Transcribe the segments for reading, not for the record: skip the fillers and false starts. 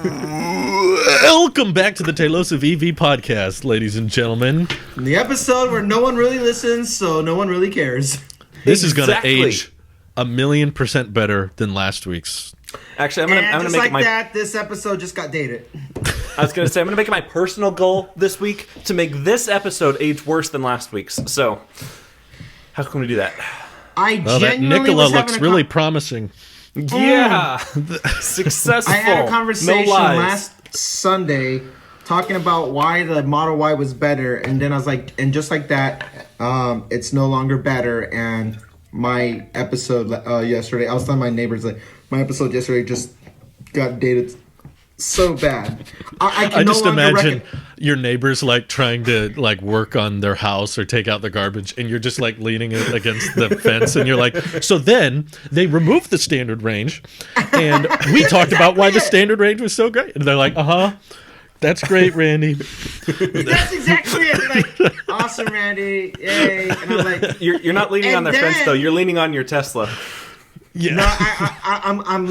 Welcome back to the Tailosive EV podcast, ladies and gentlemen. The episode where no one really listens, so no one really cares. This is going to age 1,000,000% better than last week's. Actually, I'm gonna make like it that. This episode just got dated. I was gonna say I'm gonna make it my personal goal this week to make this episode age worse than last week's. So, how can we do that? That Nicola looks really promising. Yeah, successful. I had a conversation no lies. last Sunday talking about why the Model Y was better, and then I was like, and just like that, it's no longer better. And my episode yesterday, I was telling my neighbors like my episode yesterday just got dated so bad. I just imagine your neighbors like trying to like work on their house or take out the garbage, and you're just like leaning it against the fence, and you're like, so then they removed the standard range, and we talked about why the standard range was so great, and they're like, that's great, Randy. That's exactly it. Like, awesome, Randy. Yay. And I'm like, you're not leaning on their fence though. You're leaning on your Tesla. Yeah. No, I'm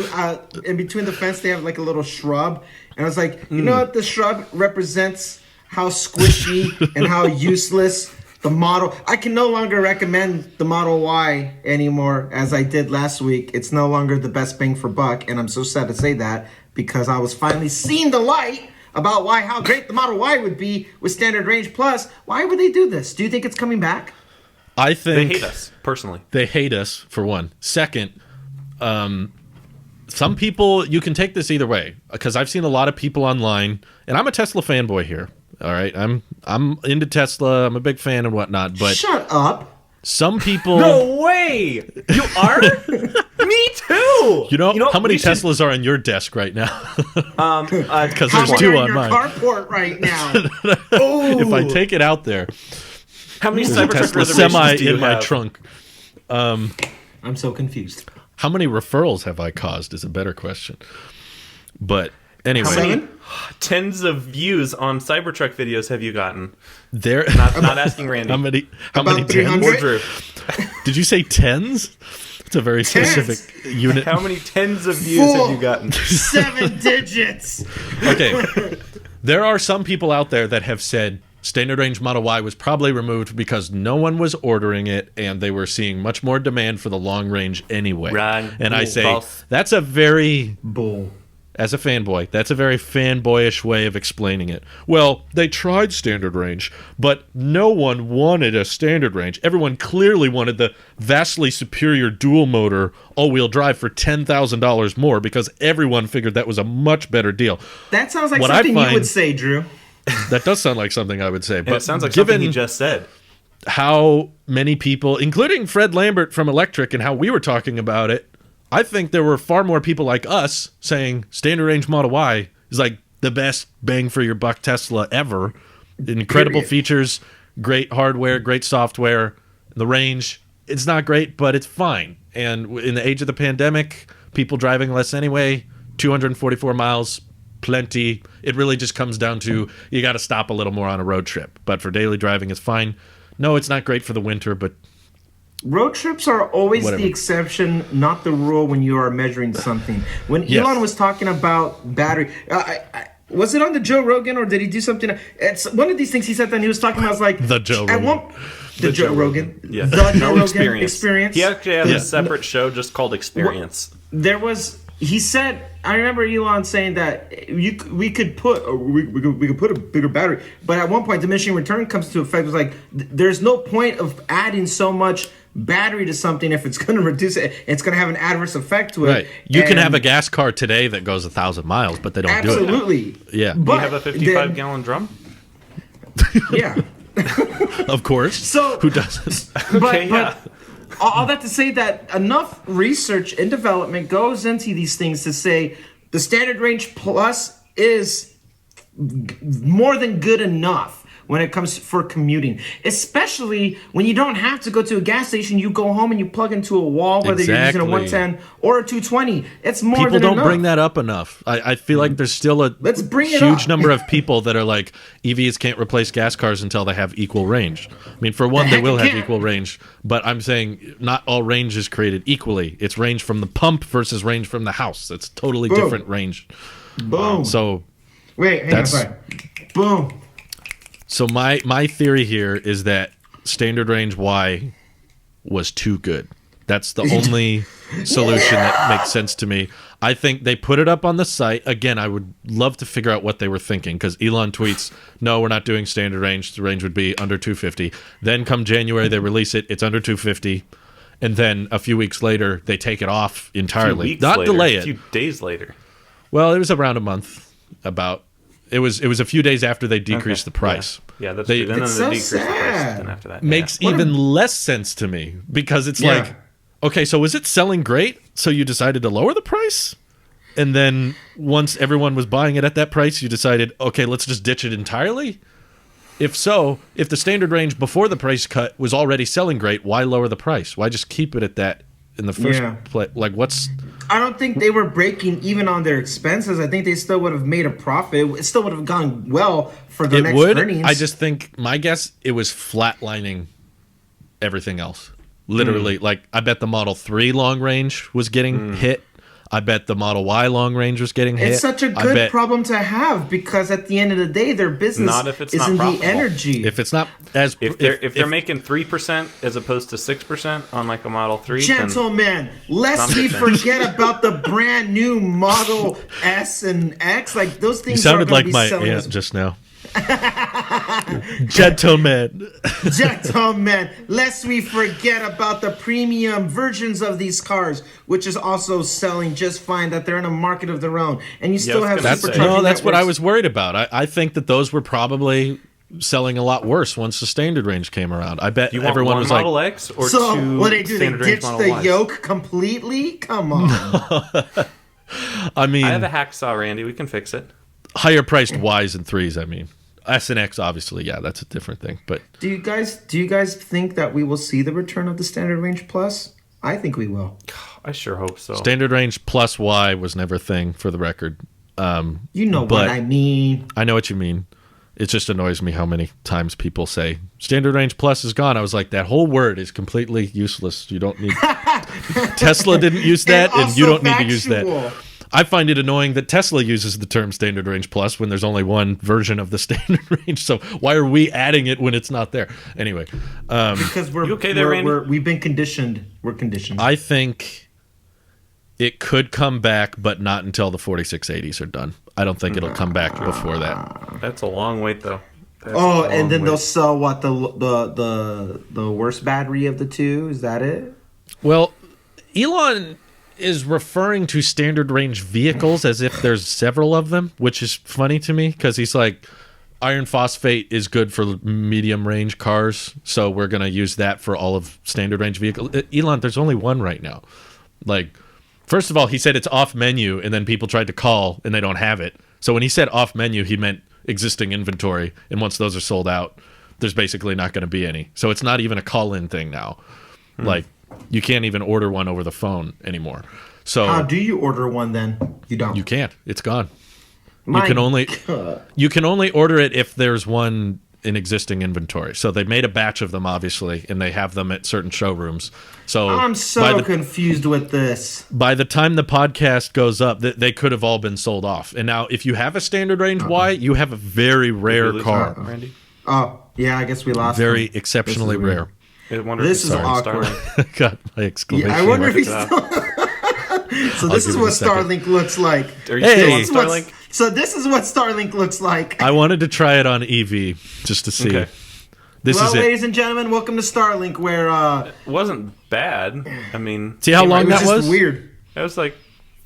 in between the fence. They have like a little shrub, and I was like, you know what? The shrub represents how squishy and how useless the model. I can no longer recommend the Model Y anymore, as I did last week. It's no longer the best bang for buck, and I'm so sad to say that because I was finally seeing the light about how great the Model Y would be with standard range plus. Why would they do this? Do you think it's coming back? I think they hate us personally. They hate us for one. Second. Some people, you can take this either way, because I've seen a lot of people online, and I'm a Tesla fanboy here. All right, I'm into Tesla. I'm a big fan and whatnot. But shut up. Some people. No way. You are. Me too. You know how many Teslas are on your desk right now? Because there's two on mine. Carport right now. If I take it out there, how many Tesla semi in my trunk? I'm so confused. How many referrals have I caused is a better question. But anyway. How many tens of views on Cybertruck videos have you gotten? There, not asking Randy. How many tens? Or Drew. Did you say tens? It's a very specific unit. How many tens of views have you gotten? 7 digits. Okay. There are some people out there that have said standard range Model Y was probably removed because no one was ordering it and they were seeing much more demand for the long range anyway. I say, that's a very... Bull. As a fanboy, that's a very fanboyish way of explaining it. Well, they tried standard range, but no one wanted a standard range. Everyone clearly wanted the vastly superior dual motor all-wheel drive for $10,000 more because everyone figured that was a much better deal. That sounds like something you would say, Drew. That does sound like something I would say. But it sounds like something he just said. How many people, including Fred Lambert from Electric and how we were talking about it, I think there were far more people like us saying standard range Model Y is like the best bang for your buck Tesla ever. Incredible features, great hardware, great software. The range, it's not great, but it's fine. And in the age of the pandemic, people driving less anyway, 244 miles, plenty. It really just comes down to you got to stop a little more on a road trip. But for daily driving, it's fine. No, it's not great for the winter, but road trips are always the exception, not the rule when you are measuring something. When Elon was talking about battery, was it on the Joe Rogan or did he do something? It's one of these things he said that he was talking about. I was like, the Joe Rogan. The Joe Rogan. Yeah. The Joe Rogan experience. He actually has a separate show just called Experience. He said, I remember Elon saying that we could put a bigger battery, but at one point diminishing return comes to effect. It was like there's no point of adding so much battery to something if it's going to reduce it. It's going to have an adverse effect to it. Right. You can have a gas car today that goes 1,000 miles, but they don't do it. Absolutely. Yeah. But you have a 55-gallon drum? Yeah. Of course. So who doesn't? But all that to say that enough research and development goes into these things to say the standard range plus is more than good enough. when it comes for commuting, especially when you don't have to go to a gas station. You go home and you plug into a wall, whether you're using a 110 or a 220. It's more people than don't enough. bring that up enough. I feel like there's still a Let's bring it huge up. number of people that are like, EVs can't replace gas cars until they have equal range. I mean, for one, they will have equal range, but I'm saying not all range is created equally. It's range from the pump versus range from the house. It's totally different range. Boom. So wait, hang on, sorry. Boom. So my theory here is that standard range Y was too good. That's the only solution that makes sense to me. I think they put it up on the site. Again, I would love to figure out what they were thinking, because Elon tweets, no, we're not doing standard range. The range would be under 250. Then come January, they release it. It's under 250. And then a few weeks later, they take it off entirely. Not delay it. A few days later. Well, it was around a month. It was a few days after they decreased the price. Yeah, that's true. Then It's they so decreased the price. sad. Then after that, Makes even less sense to me, because it's like, okay, so was it selling great, so you decided to lower the price? And then once everyone was buying it at that price, you decided, okay, let's just ditch it entirely? If so, if the standard range before the price cut was already selling great, why lower the price? Why just keep it at that in the first place? Like, what's... I don't think they were breaking even on their expenses. I think they still would have made a profit. It still would have gone well for the next earnings. I just think, my guess, it was flatlining everything else. Literally, like, I bet the Model 3 long range was getting hit. I bet the Model Y long range was getting hit. It's such a good problem to have, because at the end of the day, their business is in the energy. If it's not as... If they're making 3% as opposed to 6% on like a Model 3... Gentlemen, lest we forget about the brand new Model S and X. Like, those things You sounded are like be my selling aunt just now. Gentlemen, lest we forget about the premium versions of these cars, which is also selling just fine, that they're in a market of their own, and you still have supercharging no, that's what I networks. was worried about. I think that those were probably selling a lot worse once the standard range came around. I bet everyone was Model like, X or so two what they do? They standard range ditch Model the Ys? yoke completely? Come on. I mean, I have a hacksaw, Randy. We can fix it. higher priced Ys and 3s. I mean, S and X, obviously, yeah, that's a different thing. But Do you guys think that we will see the return of the standard range plus? I think we will. I sure hope so. standard range plus Y was never a thing, for the record. You know what I mean. I know what you mean. It just annoys me how many times people say standard range plus is gone. I was like, that whole word is completely useless. You don't need... Tesla didn't use that, and you don't need to use that. I find it annoying that Tesla uses the term standard range plus when there's only one version of the standard range. So why are we adding it when it's not there? Anyway. Because we've been conditioned. We're conditioned. I think it could come back, but not until the 4680s are done. I don't think it'll come back before that. That's a long wait, though. And then they'll sell what, the worst battery of the two? Is that it? Well, Elon is referring to standard range vehicles as if there's several of them, which is funny to me, because he's like, iron phosphate is good for medium range cars, so we're going to use that for all of standard range vehicles. Elon, there's only one right now. Like, first of all, he said it's off menu, and then people tried to call and they don't have it. So when he said off menu, he meant existing inventory, and once those are sold out, there's basically not going to be any. So it's not even a call-in thing now. Like, you can't even order one over the phone anymore. So how do you order one then? You don't. You can't. It's gone. You can only order it if there's one in existing inventory. So they made a batch of them, obviously, and they have them at certain showrooms. So I'm so confused with this. By the time the podcast goes up, they could have all been sold off. And now, if you have a standard range Y, you have a very rare car. Randy? Oh, yeah, I guess we lost Very exceptionally rare. This is awkward. Got my exclamation. Yeah, I wonder if he's still... So this is what Starlink looks like. Are you still on Starlink? So this is what Starlink looks like. I wanted to try it on EV just to see. Okay. Ladies and gentlemen, welcome to Starlink, where it wasn't bad. I mean, see how long that was? Just weird. It was like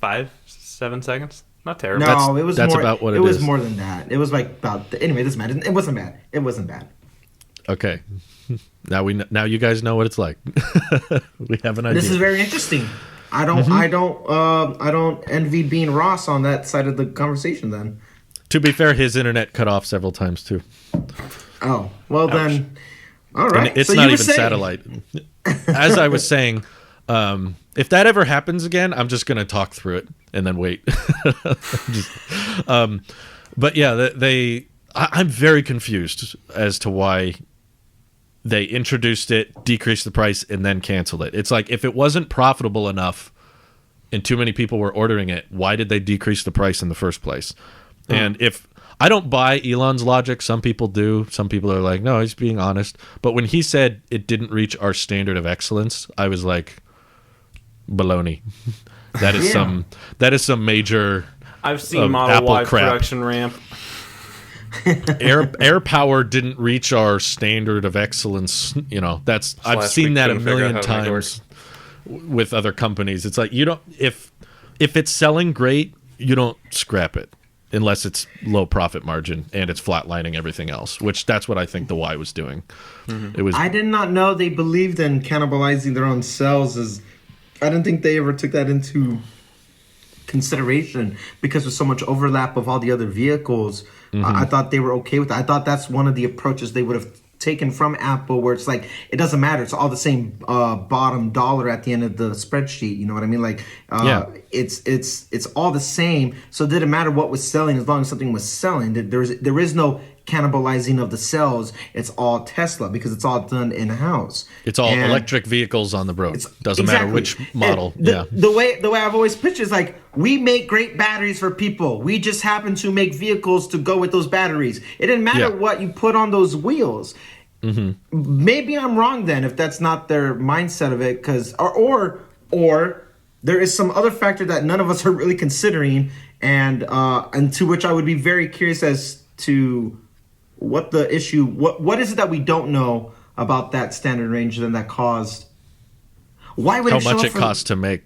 5-7 seconds. Not terrible. No, it was that's more, about what it is. It was more than that. It was like about. Anyway, this matter. It wasn't bad. It wasn't bad. Okay. Now you guys know what it's like. We have an idea. This is very interesting. I don't envy being Ross on that side of the conversation then. To be fair, his internet cut off several times too. Oh, well then. All right. And it's so not you were even saying, satellite. As I was saying, if that ever happens again, I'm just going to talk through it and then wait. But yeah, I'm very confused as to why they introduced it, decreased the price, and then canceled it. It's like, if it wasn't profitable enough and too many people were ordering it, why did they decrease the price in the first place? And if I don't buy Elon's logic, some people do. Some people are like, no, he's being honest. But when he said it didn't reach our standard of excellence, I was like, baloney. That is some major I've seen Model Apple Y crap. production ramp. Air power didn't reach our standard of excellence. I've seen that a million times with other companies. It's like, you don't, if it's selling great, you don't scrap it unless it's low profit margin and it's flatlining everything else, which that's what I think the Y was doing. It was. I did not know they believed in cannibalizing their own cells. I didn't think they ever took that into consideration because there's so much overlap of all the other vehicles. I thought they were okay with that. I thought that's one of the approaches they would have taken from Apple, where it's like, it doesn't matter, it's all the same bottom dollar at the end of the spreadsheet. You know what I mean? Like, it's all the same. So it didn't matter what was selling as long as something was selling. There is no cannibalizing of the cells. It's all Tesla because it's all done in house. It's all electric vehicles on the road. Doesn't matter which model. The way I've always pitched is like, we make great batteries for people. We just happen to make vehicles to go with those batteries. It didn't matter what you put on those wheels. Maybe I'm wrong then if that's not their mindset of it, because or there is some other factor that none of us are really considering, and to which I would be very curious as to what the issue. What is it that we don't know about that standard range then that caused? Why would how much it costs to make?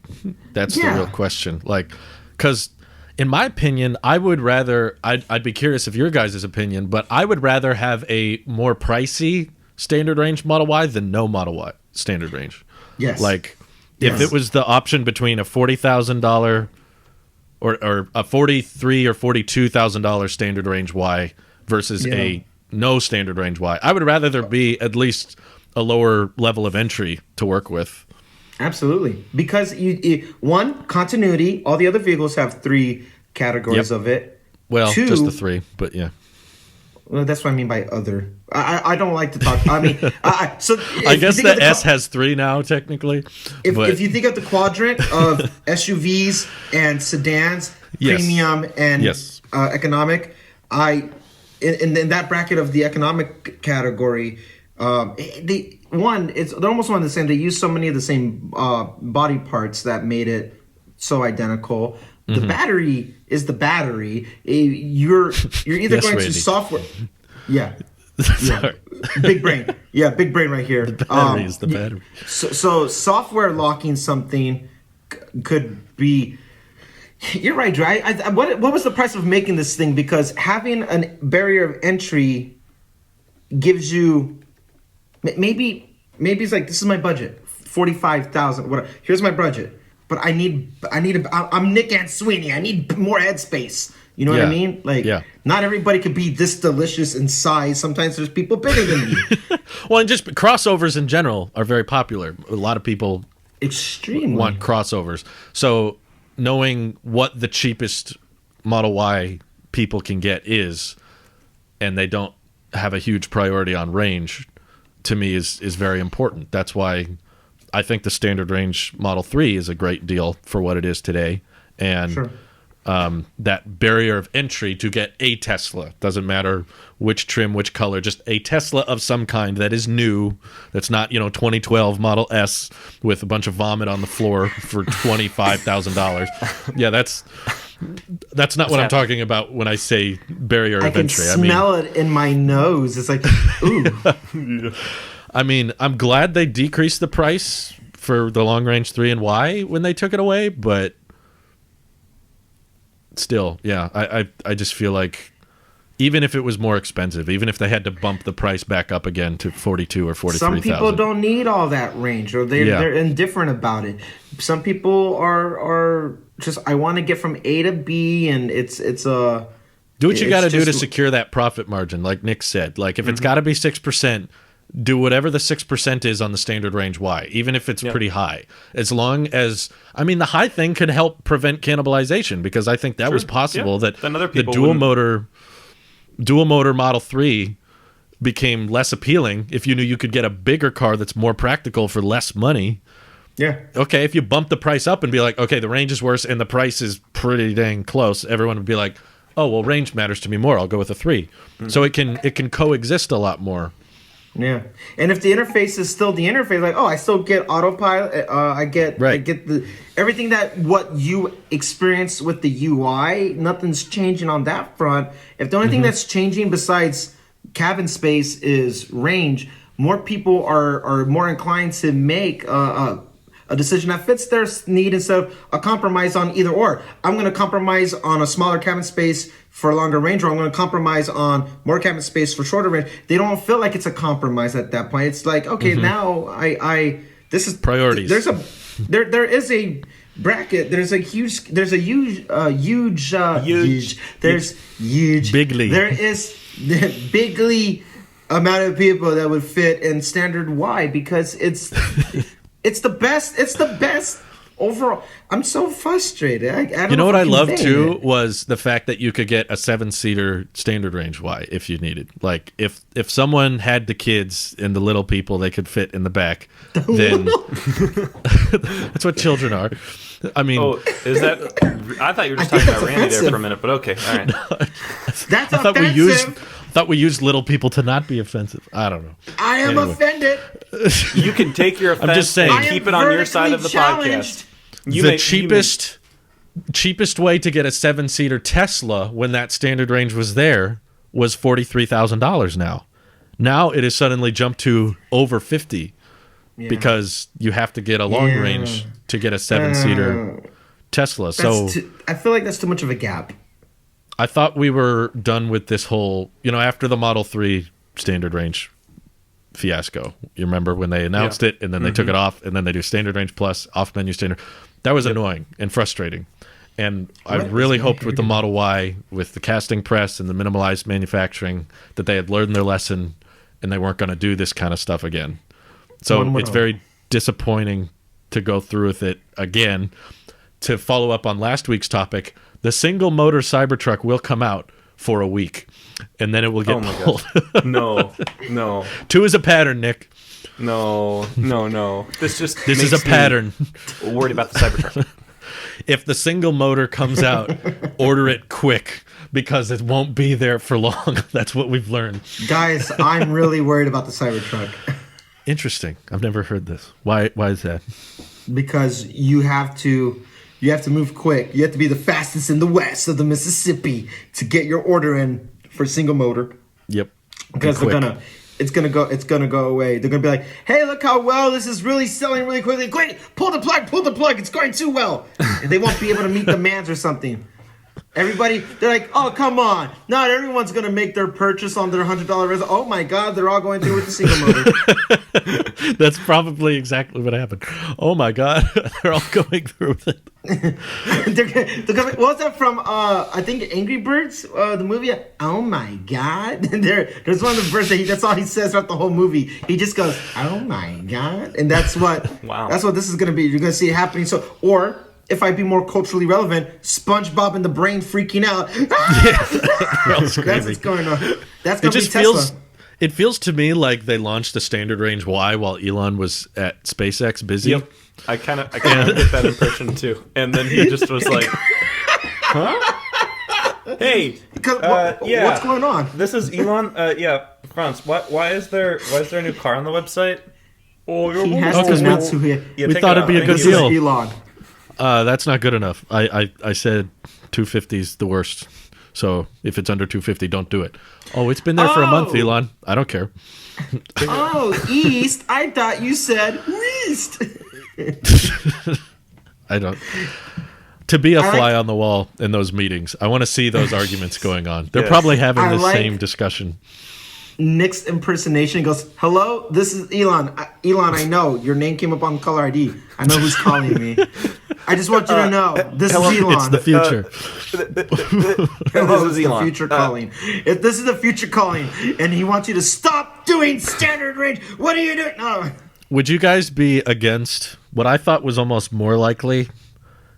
That's the real question. Like, because in my opinion, I would rather. I'd be curious of your guys' opinion, but I would rather have a more pricey standard range Model Y than no Model Y standard range. Yes. Like, if it was the option between a $40,000 or a $43,000 or $42,000 standard range Y versus a no standard range Y, I would rather there be at least a lower level of entry to work with. Absolutely, because one, continuity. All the other vehicles have 3 categories of it. Well, 2, just the 3, but yeah. Well, that's what I mean by other. I don't like to talk. I mean, so I guess the S has 3 now, technically. If you think of the quadrant of SUVs and sedans, premium and economic, in that bracket of the economic category, they're almost one and the same. They use so many of the same body parts that made it so identical. The battery is the battery. You're either going to software. Yeah. Big brain. Yeah, big brain right here. The battery is the battery. So software locking something could be. You're right, Dre. What was the price of making this thing? Because having a barrier of entry gives you maybe it's like, this is my budget, $45,000. Whatever. Here's my budget. But I'm Nick and Sweeney. I need more headspace. You know what I mean? Like, not everybody could be this delicious in size. Sometimes there's people bigger than me. Well, and just crossovers in general are very popular. A lot of people extremely want crossovers. So knowing what the cheapest Model Y people can get is, and they don't have a huge priority on range, to me is very important. That's why I think the standard range Model 3 is a great deal for what it is today. And that barrier of entry to get a Tesla, doesn't matter which trim, which color, just a Tesla of some kind that is new, that's not 2012 Model S with a bunch of vomit on the floor for $25,000. Yeah, that's not what I'm talking about when I say barrier of entry. I can smell it in my nose. It's like, ooh. I mean, I'm glad they decreased the price for the long range 3 and Y when they took it away, but still, I just feel like even if it was more expensive, even if they had to bump the price back up again to 42 or 43,000. Some people don't need all that range, or they're indifferent about it. Some people are just, I want to get from A to B, and it's a Do what you got to do to just- secure that profit margin, like Nick said. Like, if it's got to be 6%, do whatever the 6% is on the standard range Y, even if it's pretty high. As long as, I mean, the high thing could help prevent cannibalization, because I think that was possible, that Then other the people dual motor Model 3 became less appealing if you knew you could get a bigger car that's more practical for less money. Yeah. Okay, if you bump the price up and be like, okay, the range is worse and the price is pretty dang close, everyone would be like, oh, well, range matters to me more. I'll go with a 3. So it can coexist a lot more. Yeah, and if the interface is still the interface, like, oh, I still get autopilot. I get the everything that what you experience with the UI. Nothing's changing on that front. If the only thing that's changing besides cabin space is range, more people are more inclined to make a decision that fits their need instead of a compromise on either or. I'm going to compromise on a smaller cabin space for a longer range, or I'm going to compromise on more cabin space for shorter range. They don't feel like it's a compromise at that point. It's like, okay, now this is priorities. There is a bracket. There's huge bigly. There is bigly amount of people that would fit in standard Y, because it's the best. It's the best overall. I'm so frustrated. I don't You know what I love convey too it. was the fact that you could get a 7-seater standard range Y if you needed. Like, if someone had the kids and the little people, they could fit in the back. Then that's what children are. I mean, is that? I thought you were just talking about Randy there for a minute, but okay, all right. That's I thought offensive. we used little people to not be offensive. I don't know. I am Anyway. offended. You can take your offense just saying. and keep it on your side of the podcast. The cheapest way to get a 7-seater Tesla when that standard range was there was $43,000 now. Now it has suddenly jumped to over 50 because you have to get a long range to get a 7-seater Tesla. So I feel like that's too much of a gap. I thought we were done with this whole, after the Model 3 standard range fiasco. You remember when they announced it and then they took it off, and then they do standard range plus off menu standard. That was annoying and frustrating. And I really hoped with the Model Y, with the casting press and the minimalized manufacturing, that they had learned their lesson and they weren't going to do this kind of stuff again. So it's very disappointing to go through with it again. To follow up on last week's topic, the single motor Cybertruck will come out for a week, and then it will get pulled. No. 2 is a pattern, Nick. No. This is a pattern. Worried about the Cybertruck. If the single motor comes out, order it quick, because it won't be there for long. That's what we've learned. Guys, I'm really worried about the Cybertruck. Interesting. I've never heard this. Why is that? Because you have to move quick. You have to be the fastest in the west of the Mississippi to get your order in for single motor. Yep. Because it's gonna go away. They're gonna be like, hey, look how well this is really selling really quickly. Quick, pull the plug, it's going too well. And they won't be able to meet demands or something. Everybody, they're like, oh, come on. Not everyone's going to make their purchase on their $100 resolution. Oh, my God, they're all going through with the single motor. That's probably exactly what happened. Oh, my God, they're all going through with it. What was that from, I think, Angry Birds, the movie? Oh, my God. There's one of the verses that's all he says throughout the whole movie. He just goes, oh, my God. And that's what, that's what this is going to be. You're going to see it happening. So, or... if I be more culturally relevant, SpongeBob and the brain freaking out. That's what's going on. That's going to be Tesla. It feels to me like they launched the standard range Y while Elon was at SpaceX busy. Yep. I kind of get that impression too. And then he just was like, huh? Hey, what's going on? This is Elon. Franz, why is there a new car on the website? He has to announce who he is. We thought it'd be a good deal. Elon. That's not good enough. I said 250 is the worst. So if it's under 250, don't do it. Oh, it's been there for a month, Elon. I don't care. East. I thought you said West. I don't. To be a fly on the wall in those meetings, I want to see those arguments going on. They're probably having the same discussion. Nick's impersonation goes, hello, this is Elon. Elon, I know. Your name came up on caller ID. I know who's calling me. I just want you to know this is Elon. It's the future. Hello, This is the future calling. This is the future calling, and he wants you to stop doing standard range. What are you doing? No. Would you guys be against what I thought was almost more likely?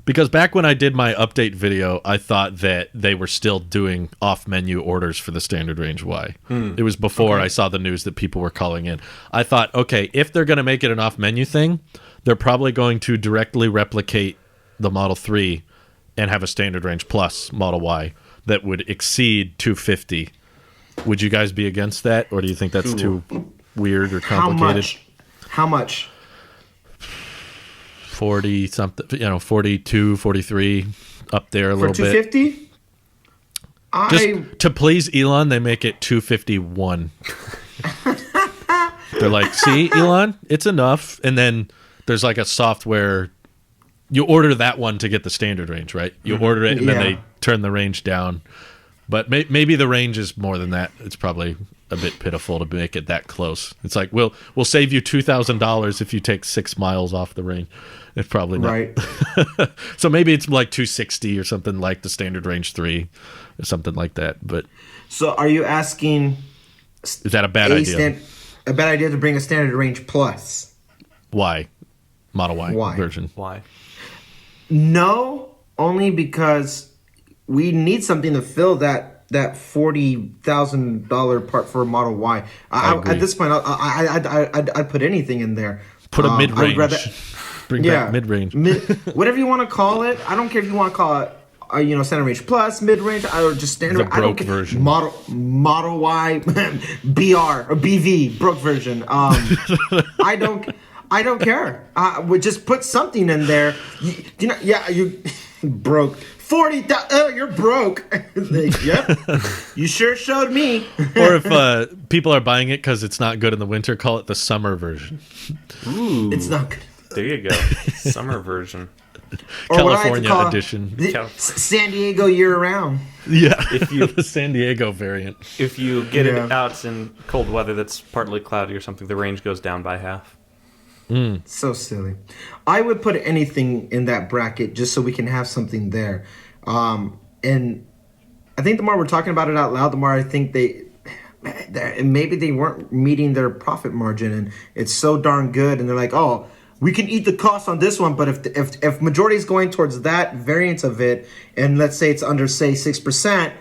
Because back when I did my update video, I thought that they were still doing off-menu orders for the standard range Y. It was before I saw the news that people were calling in. I thought, okay, if they're going to make it an off-menu thing, they're probably going to directly replicate the Model 3 and have a standard range plus Model Y that would exceed 250. Would you guys be against that, or do you think that's too weird or complicated? How much? 40 something, 42, 43, up there a little bit. For 250? Just to please Elon, they make it 251. They're like, see, Elon, it's enough. And then there's like a software. You order that one to get the standard range, right? You order it, and then they turn the range down. But maybe the range is more than that. It's probably a bit pitiful to make it that close. It's like, we'll save you $2,000 if you take 6 miles off the range. It's probably not. Right. So maybe it's like 260 or something like the standard range 3 or something like that. But so are you asking... Is that a bad idea? A bad idea to bring a standard range plus? Why? Model Y version. Why? No, only because we need something to fill that $40,000 part for a Model Y. At this point, I'd put anything in there. Put a mid-range. Bring back mid-range. Whatever you want to call it. I don't care if you want to call it, standard range plus, mid-range, or just standard. The broke version. Model Y, BR or BV, broke version. I don't care. We just put something in there. You broke 40,000. You're broke. Yep. You sure showed me. Or if people are buying it because it's not good in the winter, call it the summer version. Ooh, it's not good. There you go. Summer version. California edition. San Diego year round. Yeah, the San Diego variant. If you get it out in cold weather that's partly cloudy or something, the range goes down by half. So silly. I would put anything in that bracket just so we can have something there. And I think the more we're talking about it out loud, the more I think maybe they weren't meeting their profit margin, and it's so darn good, and they're like, oh, we can eat the cost on this one, but if majority is going towards that variant of it, and let's say it's under, say, 6%,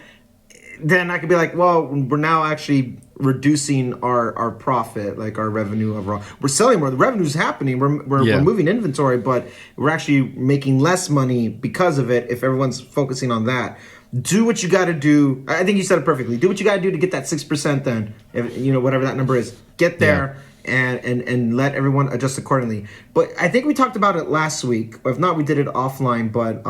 then I could be like, well, we're now actually reducing our profit, like our revenue overall. We're selling more. The revenue's happening. We're moving inventory, but we're actually making less money because of it if everyone's focusing on that. Do what you got to do. I think you said it perfectly. Do what you got to do to get that 6% then, whatever that number is. Get there. Yeah. And let everyone adjust accordingly. But I think we talked about it last week. If not, we did it offline. But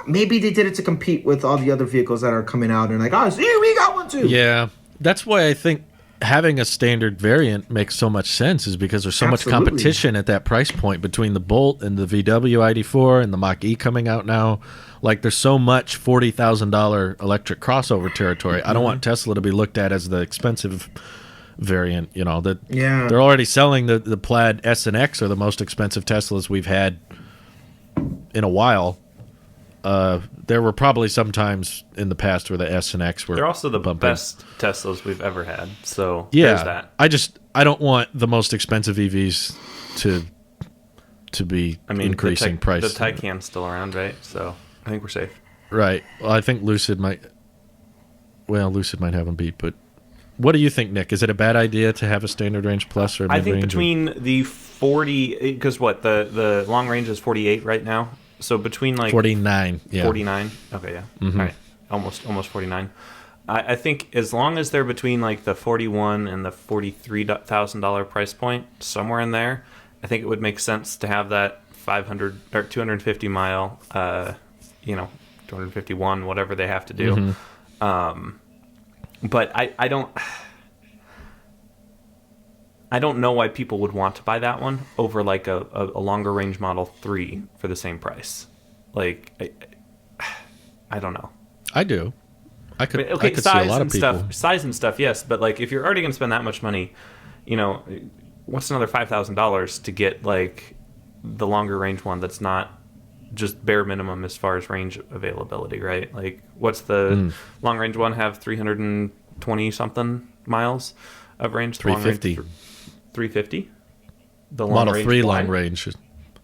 maybe they did it to compete with all the other vehicles that are coming out. And like, oh, see, we got one too. Yeah, that's why I think having a standard variant makes so much sense, is because there's so much competition at that price point between the Bolt and the VW ID4 and the Mach-E coming out now. Like, there's so much $40,000 electric crossover territory. I don't want Tesla to be looked at as the expensive variant, they're already selling the Plaid S and X are the most expensive Teslas we've had in a while. There were probably some times in the past where the S and X were. They're also the best Teslas we've ever had. So there's that. I don't want the most expensive EVs to be increasing price. The Taycan's still around, right? So I think we're safe. Right. Well, I think Lucid might have them beat, but. What do you think, Nick? Is it a bad idea to have a standard range plus or mid-range? I think between the 40, because the long range is 48 right now. So between 49, yeah. 49. Okay, yeah. Mm-hmm. All right. Almost 49. I think as long as they're between the 41 and the $43,000 price point, somewhere in there, I think it would make sense to have that 500 or 250 mile, 251, whatever they have to do. Mm-hmm. But I don't know why people would want to buy that one over a longer range Model 3 for the same price. I don't know. I do. I could size see a lot of people. Size and stuff, yes. But if you're already going to spend that much money, what's another $5,000 to get the longer range one that's not just bare minimum as far as range availability, right? Like, what's the long range one have? 320 something miles of range. 350. 350. The long Model range 3 Y? long range.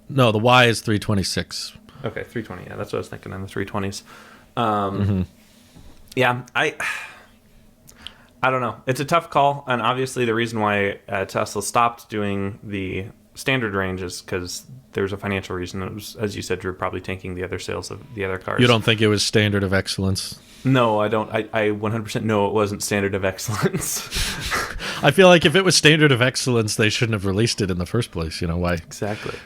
No, the Y is 326. Okay, 320. Yeah, that's what I was thinking in the 320s. Yeah, I don't know. It's a tough call, and obviously the reason why Tesla stopped doing the standard range is because there's a financial reason. It was, as you said, Drew, probably tanking the other sales of the other cars. You don't think it was standard of excellence? No, I don't. I 100% know it wasn't standard of excellence. I feel like if it was standard of excellence, they shouldn't have released it in the first place. You know why? Exactly.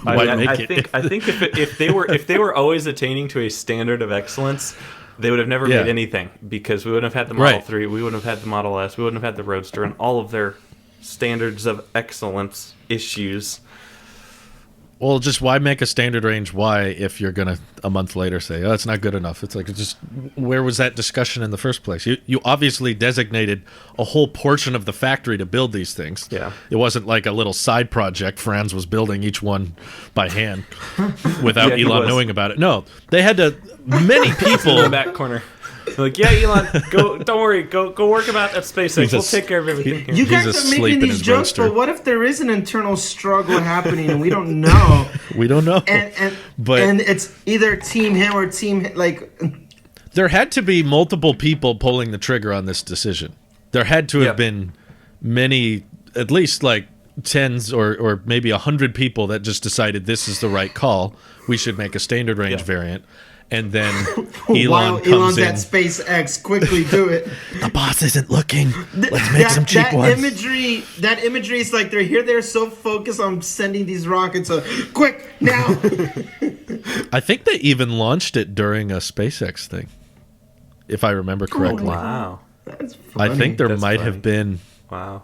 Why make it? I think if they were always attaining to a standard of excellence, they would have never made anything, because we wouldn't have had the Model 3, we wouldn't have had the Model S, we wouldn't have had the Roadster, and all of their standards of excellence issues. Well, just why make a standard range Y if you're going to a month later say, oh, it's not good enough? It's like, just where was that discussion in the first place? You obviously designated a whole portion of the factory to build these things. Yeah. It wasn't like a little side project. Franz was building each one by hand without Elon knowing about it. No, they had to, many people. In the back corner. They're like, yeah, Elon, go. Don't worry. Go work about that SpaceX. We'll take care of everything here. You guys are making these jokes, but what if there is an internal struggle happening and we don't know? We don't know. And it's either team him or team, like. There had to be multiple people pulling the trigger on this decision. There had to have been many, at least like tens or maybe 100 people that just decided this is the right call. We should make a standard range variant. And then Elon comes Elon's in. at SpaceX, quickly do it. The boss isn't looking. Let's make some cheap ones. That imagery is like they're so focused on sending these rockets. Quick now! I think they even launched it during a SpaceX thing, if I remember correctly. Oh, wow. That's funny. I think there might have been. Wow.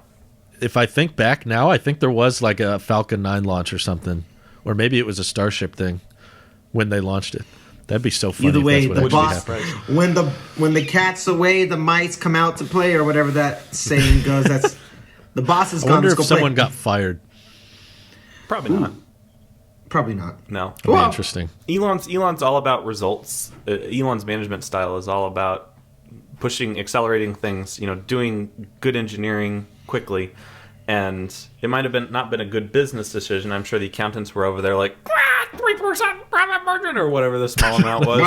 If I think back now, I think there was like a Falcon 9 launch or something, or maybe it was a Starship thing when they launched it. That'd be so funny. Either way, the boss, when the cat's away, the mice come out to play, or whatever that saying goes. That's the boss is gone. I wonder if someone got fired. Probably not. Probably not. No. That'd be interesting. Elon's all about results. Elon's management style is all about accelerating things. Doing good engineering quickly, and it might have not been a good business decision. I'm sure the accountants were over there like 3% profit margin or whatever the small amount was.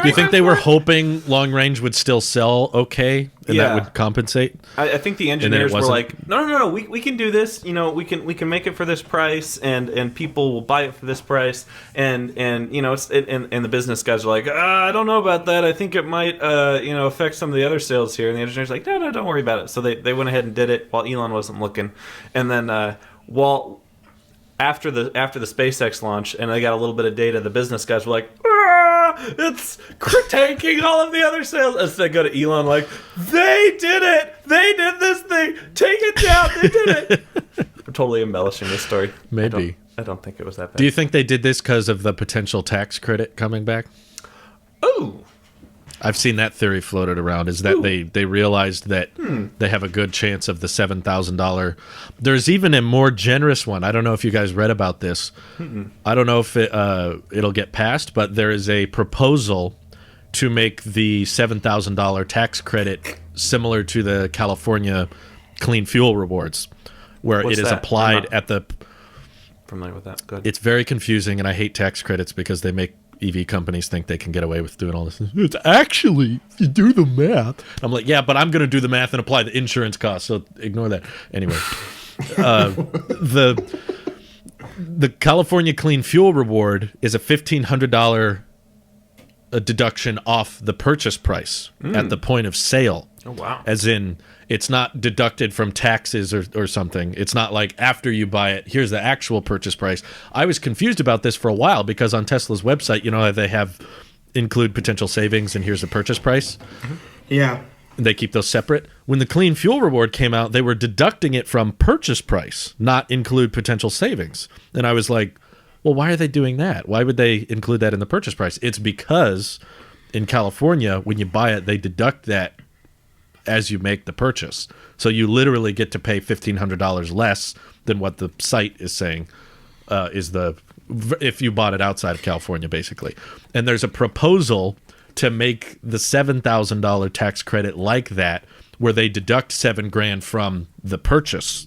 Do you think they were hoping long range would still sell okay and that would compensate? I think the engineers were like, no, we can do this. We can make it for this price, and people will buy it for this price, and the business guys are like, I don't know about that. I think it might affect some of the other sales here. And the engineers are like, no, don't worry about it. So they went ahead and did it while Elon wasn't looking, and then After the SpaceX launch, and they got a little bit of data, the business guys were like, it's tanking all of the other sales. As they go to Elon like, they did it! They did this thing! Take it down! They did it! We're totally embellishing this story. Maybe. I don't think it was that bad. Do you think they did this because of the potential tax credit coming back? Ooh. I've seen that theory floated around, is that they realized that they have a good chance of the $7,000. There's even a more generous one. I don't know if you guys read about this. I don't know if it'll get passed, but there is a proposal to make the $7,000 tax credit similar to the California clean fuel rewards, where it is applied at the... Familiar with that. Good. It's very confusing, and I hate tax credits because they make EV companies think they can get away with doing all this. It's actually, if you do the math. I'm like, yeah, but I'm going to do the math and apply the insurance cost, so ignore that. Anyway, the California Clean Fuel Reward is a $1,500 deduction off the purchase price at the point of sale. Oh, wow. As in, it's not deducted from taxes or something. It's not like after you buy it, here's the actual purchase price. I was confused about this for a while because on Tesla's website, they have include potential savings and here's the purchase price. Yeah. And they keep those separate. When the Clean Fuel Reward came out, they were deducting it from purchase price, not include potential savings. And I was like, well, why are they doing that? Why would they include that in the purchase price? It's because in California, when you buy it, they deduct that as you make the purchase. So you literally get to pay $1,500 less than what the site is saying is the if you bought it outside of California, basically. And there's a proposal to make the $7,000 tax credit like that, where they deduct $7,000 from the purchase,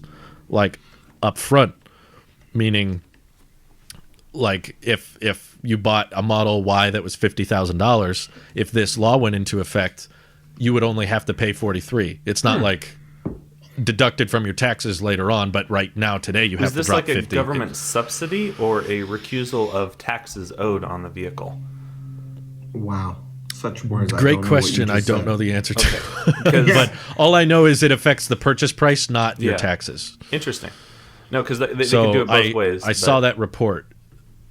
like up front, meaning like if you bought a Model Y that was $50,000, if this law went into effect, you would only have to pay $43,000. It's not like deducted from your taxes later on, but right now today you have to drop $50,000. Is this like a government subsidy or a recusal of taxes owed on the vehicle? Wow. Such words. Great question. I don't know the answer to. But all I know is it affects the purchase price, not your taxes. Interesting. No, because they can do it both ways. I saw that report,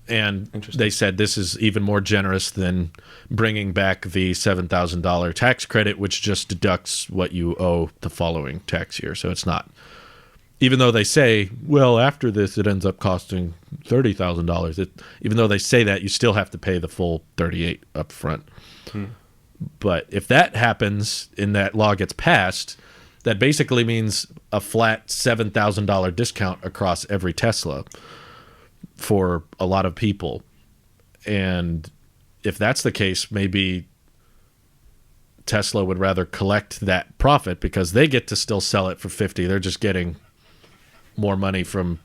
and they said this is even more generous than bringing back the $7,000 tax credit, which just deducts what you owe the following tax year. So it's not, even though they say, well, after this, it ends up costing $30,000. Even though they say that, you still have to pay the full $38,000 up front. But if that happens and that law gets passed, that basically means a flat $7,000 discount across every Tesla for a lot of people. And if that's the case, maybe Tesla would rather collect that profit because they get to still sell it for $50,000. They're just getting more money from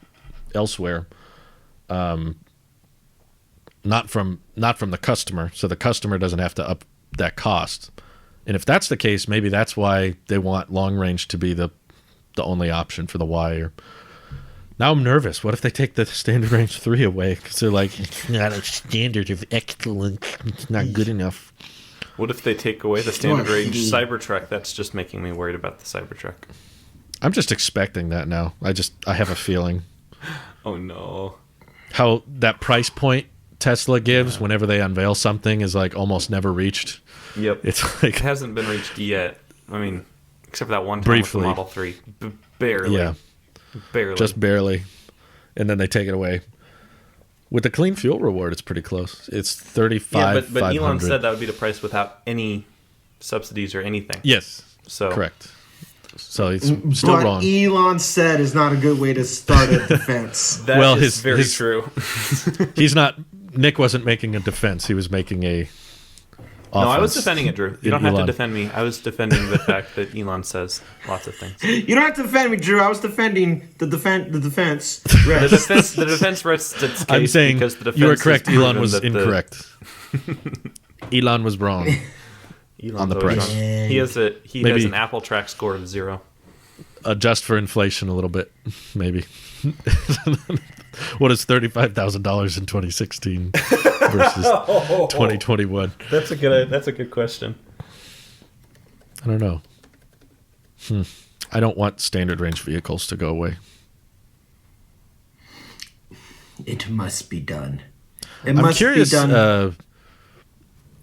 elsewhere. Not from the customer, so the customer doesn't have to up that cost. And if that's the case, maybe that's why they want long range to be the only option for the Y. Now I'm nervous. What if they take the standard range 3 away? Because they're like, it's not a standard of excellence. It's not good enough. What if they take away the standard range Cybertruck? That's just making me worried about the Cybertruck. I'm just expecting that now. I have a feeling. Oh no. How that price point Tesla gives whenever they unveil something is like almost never reached. Yep. It's like, it hasn't been reached yet. I mean, except for that one time briefly. with the Model 3. Barely. Yeah. Barely. Just barely. And then they take it away. With the clean fuel reward, it's pretty close. It's $35,500. But Elon said that would be the price without any subsidies or anything. Yes. So correct. So he's still wrong. Elon said is not a good way to start a defense. That is very true. He's not. Nick wasn't making a defense. He was making a. No, I was defending it, Drew. You don't have to defend me. I was defending the fact that Elon says lots of things. You don't have to defend me, Drew. I was defending the defense. The defense rests its case. I'm saying because the defense you were correct. Elon was incorrect. Elon was wrong. On the price. He has an Apple Track score of 0. Adjust for inflation a little bit, maybe. What is $35,000 in 2016 versus 2021? That's a good question. I don't know. I don't want standard range vehicles to go away. It must be done. I'm curious,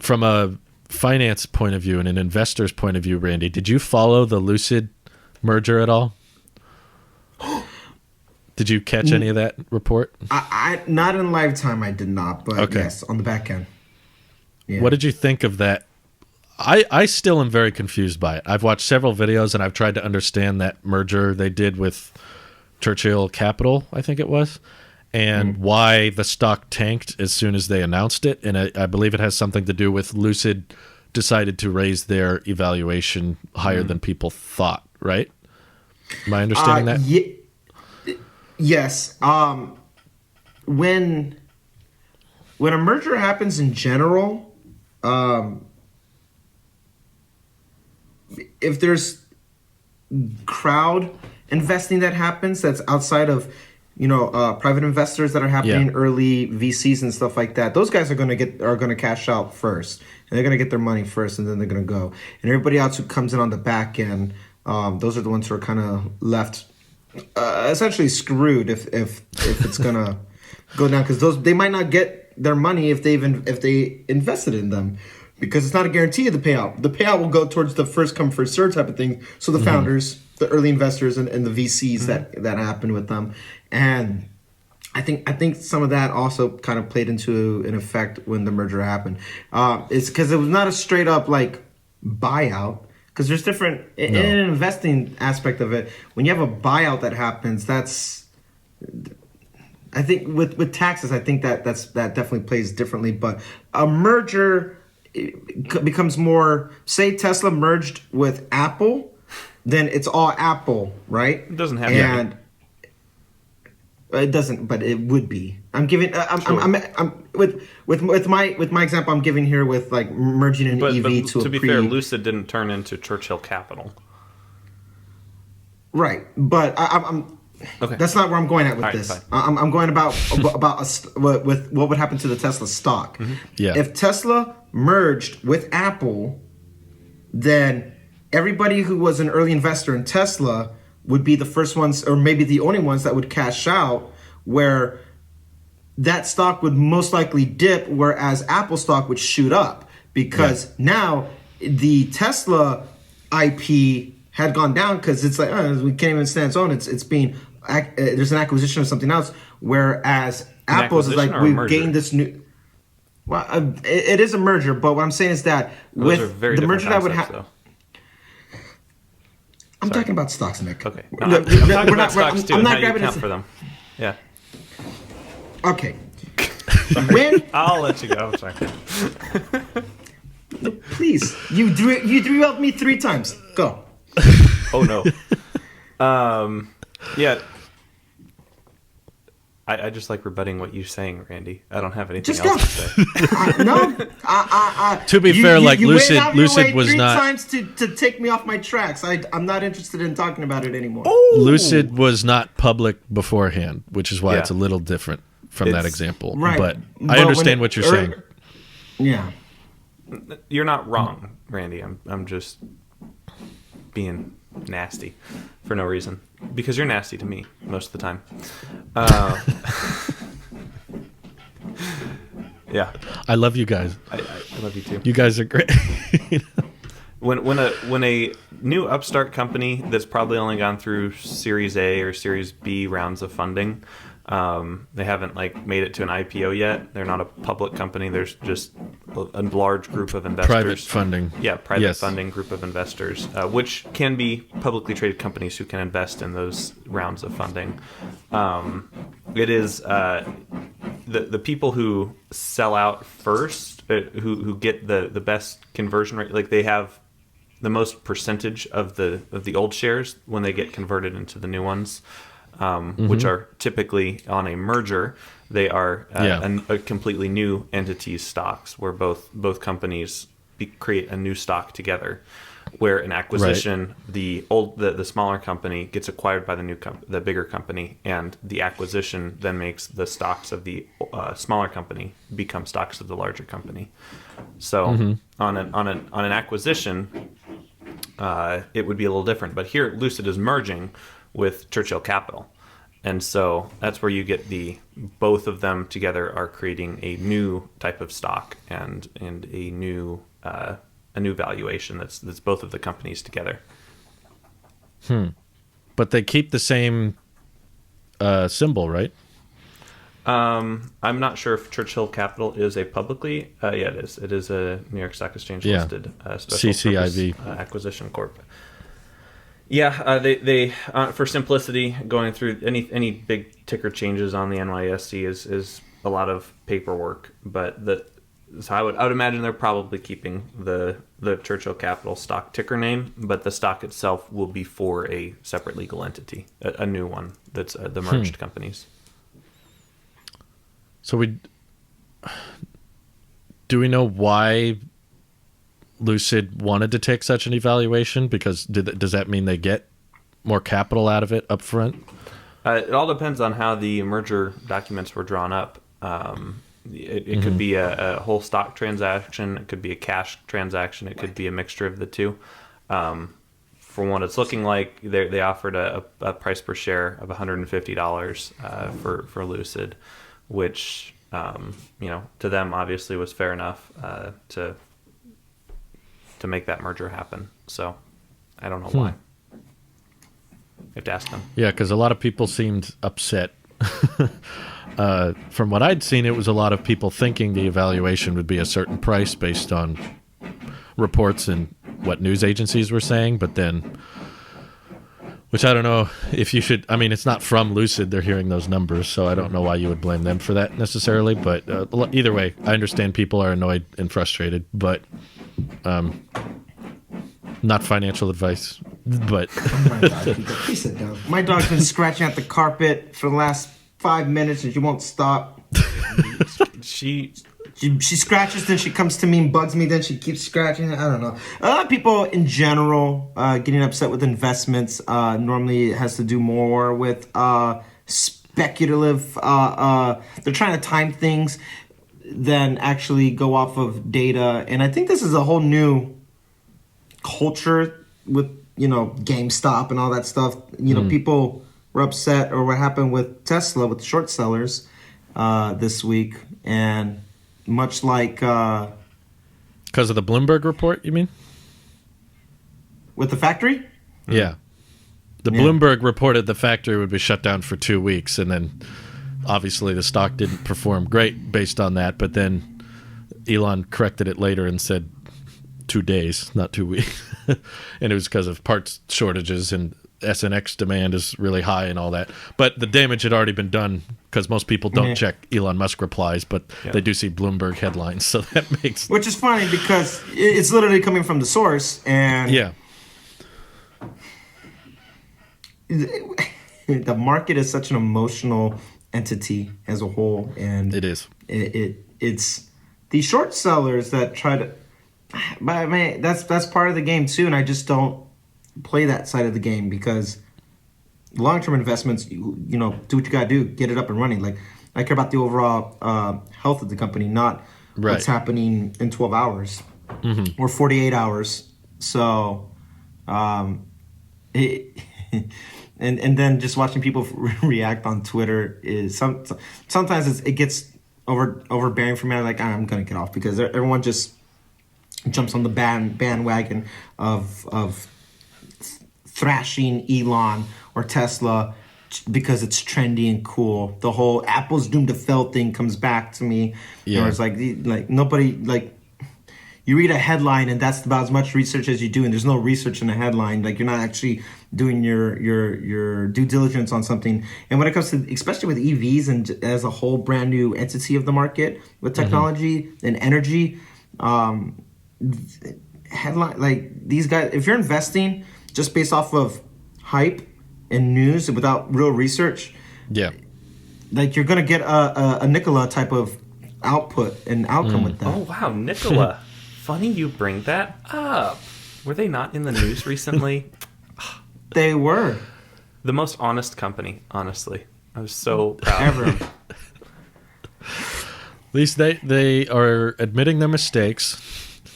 from a finance point of view and an investor's point of view, Randy, did you follow the Lucid merger at all? Did you catch any of that report? I not in lifetime. I did not, but yes, on the back end. Yeah. What did you think of that? I still am very confused by it. I've watched several videos and I've tried to understand that merger they did with Churchill Capital, I think it was, and why the stock tanked as soon as they announced it. And I believe it has something to do with Lucid decided to raise their evaluation higher than people thought, right? Am I understanding that? Yes. When a merger happens in general, if there's crowd investing that happens, that's outside of private investors that are happening, early VCs and stuff like that. Those guys are gonna cash out first, and they're gonna get their money first, and then they're gonna go. And everybody else who comes in on the back end, those are the ones who are kind of left. Essentially screwed if it's gonna go down, because they might not get their money if they invested in them, because it's not a guarantee of the payout. The payout will go towards the first come first serve type of thing. So the founders, the early investors, and the VCs that happened with them, and I think some of that also kind of played into an effect when the merger happened. It's because it was not a straight up like buyout. Because there's different in an investing aspect of it. When you have a buyout that happens, that's I think with taxes, I think that definitely plays differently. But a merger becomes more. Say Tesla merged with Apple, then it's all Apple, right? It doesn't have and it doesn't, but it would be. I'm giving. I'm with my example. I'm giving here with like merging an EV to be fair, Lucid didn't turn into Churchill Capital. Right, but I'm okay. That's not where I'm going at with this. I'm going about with what would happen to the Tesla stock. Mm-hmm. Yeah. If Tesla merged with Apple, then everybody who was an early investor in Tesla would be the first ones, or maybe the only ones that would cash out, where that stock would most likely dip, whereas Apple stock would shoot up because now the Tesla IP had gone down because it's like we can't even stand its own. It's being there's an acquisition of something else, whereas Apple's is like we've gained this new. Well, it is a merger, but what I'm saying is that with the merger that would happen. I'm talking about stocks, Nick. Okay, I'm talking about stocks too. I'm not grabbing you count for them. Yeah. Okay. When I'll let you go. I'm sorry. No, please, you derailed me 3 times. Go. Oh no. Yeah. I just like rebutting what you're saying, Randy. I don't have anything else to say. No. To be fair, like Lucid was 3 not times to take me off my tracks. I'm not interested in talking about it anymore. Ooh. Lucid was not public beforehand, which is why it's a little different from that example. Right. But I understand what you're saying. Yeah. You're not wrong, Randy. I'm just being nasty for no reason, because you're nasty to me most of the time. Yeah, I love you guys. I love you too. You guys are great. when a new upstart company that's probably only gone through Series A or Series B rounds of funding, they haven't like made it to an IPO yet. They're not a public company. There's just a large group of investors. Private funding. Yeah, private funding group of investors, which can be publicly traded companies who can invest in those rounds of funding. It is the people who sell out first, who get the best conversion rate. Like they have the most percentage of the old shares when they get converted into the new ones. Which are typically on a merger. They are a completely new entity's stocks, where both companies create a new stock together. Where an acquisition, the smaller company gets acquired by the bigger company, and the acquisition then makes the stocks of the smaller company become stocks of the larger company. So on an acquisition, it would be a little different. But here, Lucid is merging with Churchill Capital, and so that's where you get both of them together are creating a new type of stock and a new valuation that's both of the companies together. But they keep the same symbol, right? I'm not sure if Churchill Capital is a publicly. It is. It is a New York Stock Exchange listed special CCIV purpose, acquisition corp. Yeah, they for simplicity, going through any big ticker changes on the NYSE is a lot of paperwork. But so I would imagine they're probably keeping the Churchill Capital stock ticker name, but the stock itself will be for a separate legal entity, a new one that's the merged companies. So do we know why Lucid wanted to take such an evaluation? Because does that mean they get more capital out of it up front? It all depends on how the merger documents were drawn up. It could be a whole stock transaction. It could be a cash transaction. It could be a mixture of the two. From what it's looking like, they offered a price per share of $150 for Lucid, which to them obviously was fair enough to make that merger happen. So I don't know why. You have to ask them. Yeah, because a lot of people seemed upset. From what I'd seen, it was a lot of people thinking the evaluation would be a certain price based on reports and what news agencies were saying. But then Which I don't know if you should. I mean, it's not from Lucid. They're hearing those numbers, so I don't know why you would blame them for that necessarily. But either way, I understand people are annoyed and frustrated, but not financial advice. But Oh my God, please sit down. My dog's been scratching at the carpet for the last 5 minutes, and she won't stop. She scratches, then she comes to me and bugs me, then she keeps scratching. I don't know. A lot of people in general getting upset with investments. Normally it has to do more with speculative. They're trying to time things than actually go off of data. And I think this is a whole new culture with, GameStop and all that stuff. People were upset or what happened with Tesla, with the short sellers this week. And much like because of the Bloomberg report, you mean? With the factory? Yeah. The Bloomberg reported the factory would be shut down for 2 weeks, and then obviously the stock didn't perform great based on that, but then Elon corrected it later and said 2 days, not 2 weeks. And it was because of parts shortages and SNX demand is really high and all that. But the damage had already been done because most people don't check Elon Musk replies, but they do see Bloomberg headlines. So that makes... Which is funny because it's literally coming from the source. And the market is such an emotional entity as a whole. And it is. It's these short sellers that try to... But I mean, that's part of the game too, and I just don't play that side of the game because long-term investments, do what you gotta do, get it up and running. Like I care about the overall health of the company, not what's happening in 12 hours or 48 hours. So, and then just watching people react on Twitter is sometimes it gets overbearing for me. I'm like, I'm gonna get off because everyone just jumps on the bandwagon of thrashing Elon or Tesla because it's trendy and cool. The whole Apple's doomed to fail thing comes back to me. Where it's like nobody, like, you read a headline and that's about as much research as you do, and there's no research in a headline. Like, you're not actually doing your due diligence on something. And when it comes to, especially with EVs and as a whole brand new entity of the market with technology and energy, headline, like, these guys, if you're investing just based off of hype and news without real research, like, you're gonna get a Nikola type of output and outcome with that. Oh wow, Nikola. Funny you bring that up. Were they not in the news recently? They were. The most honest company, honestly. I was so proud of them. At least they are admitting their mistakes.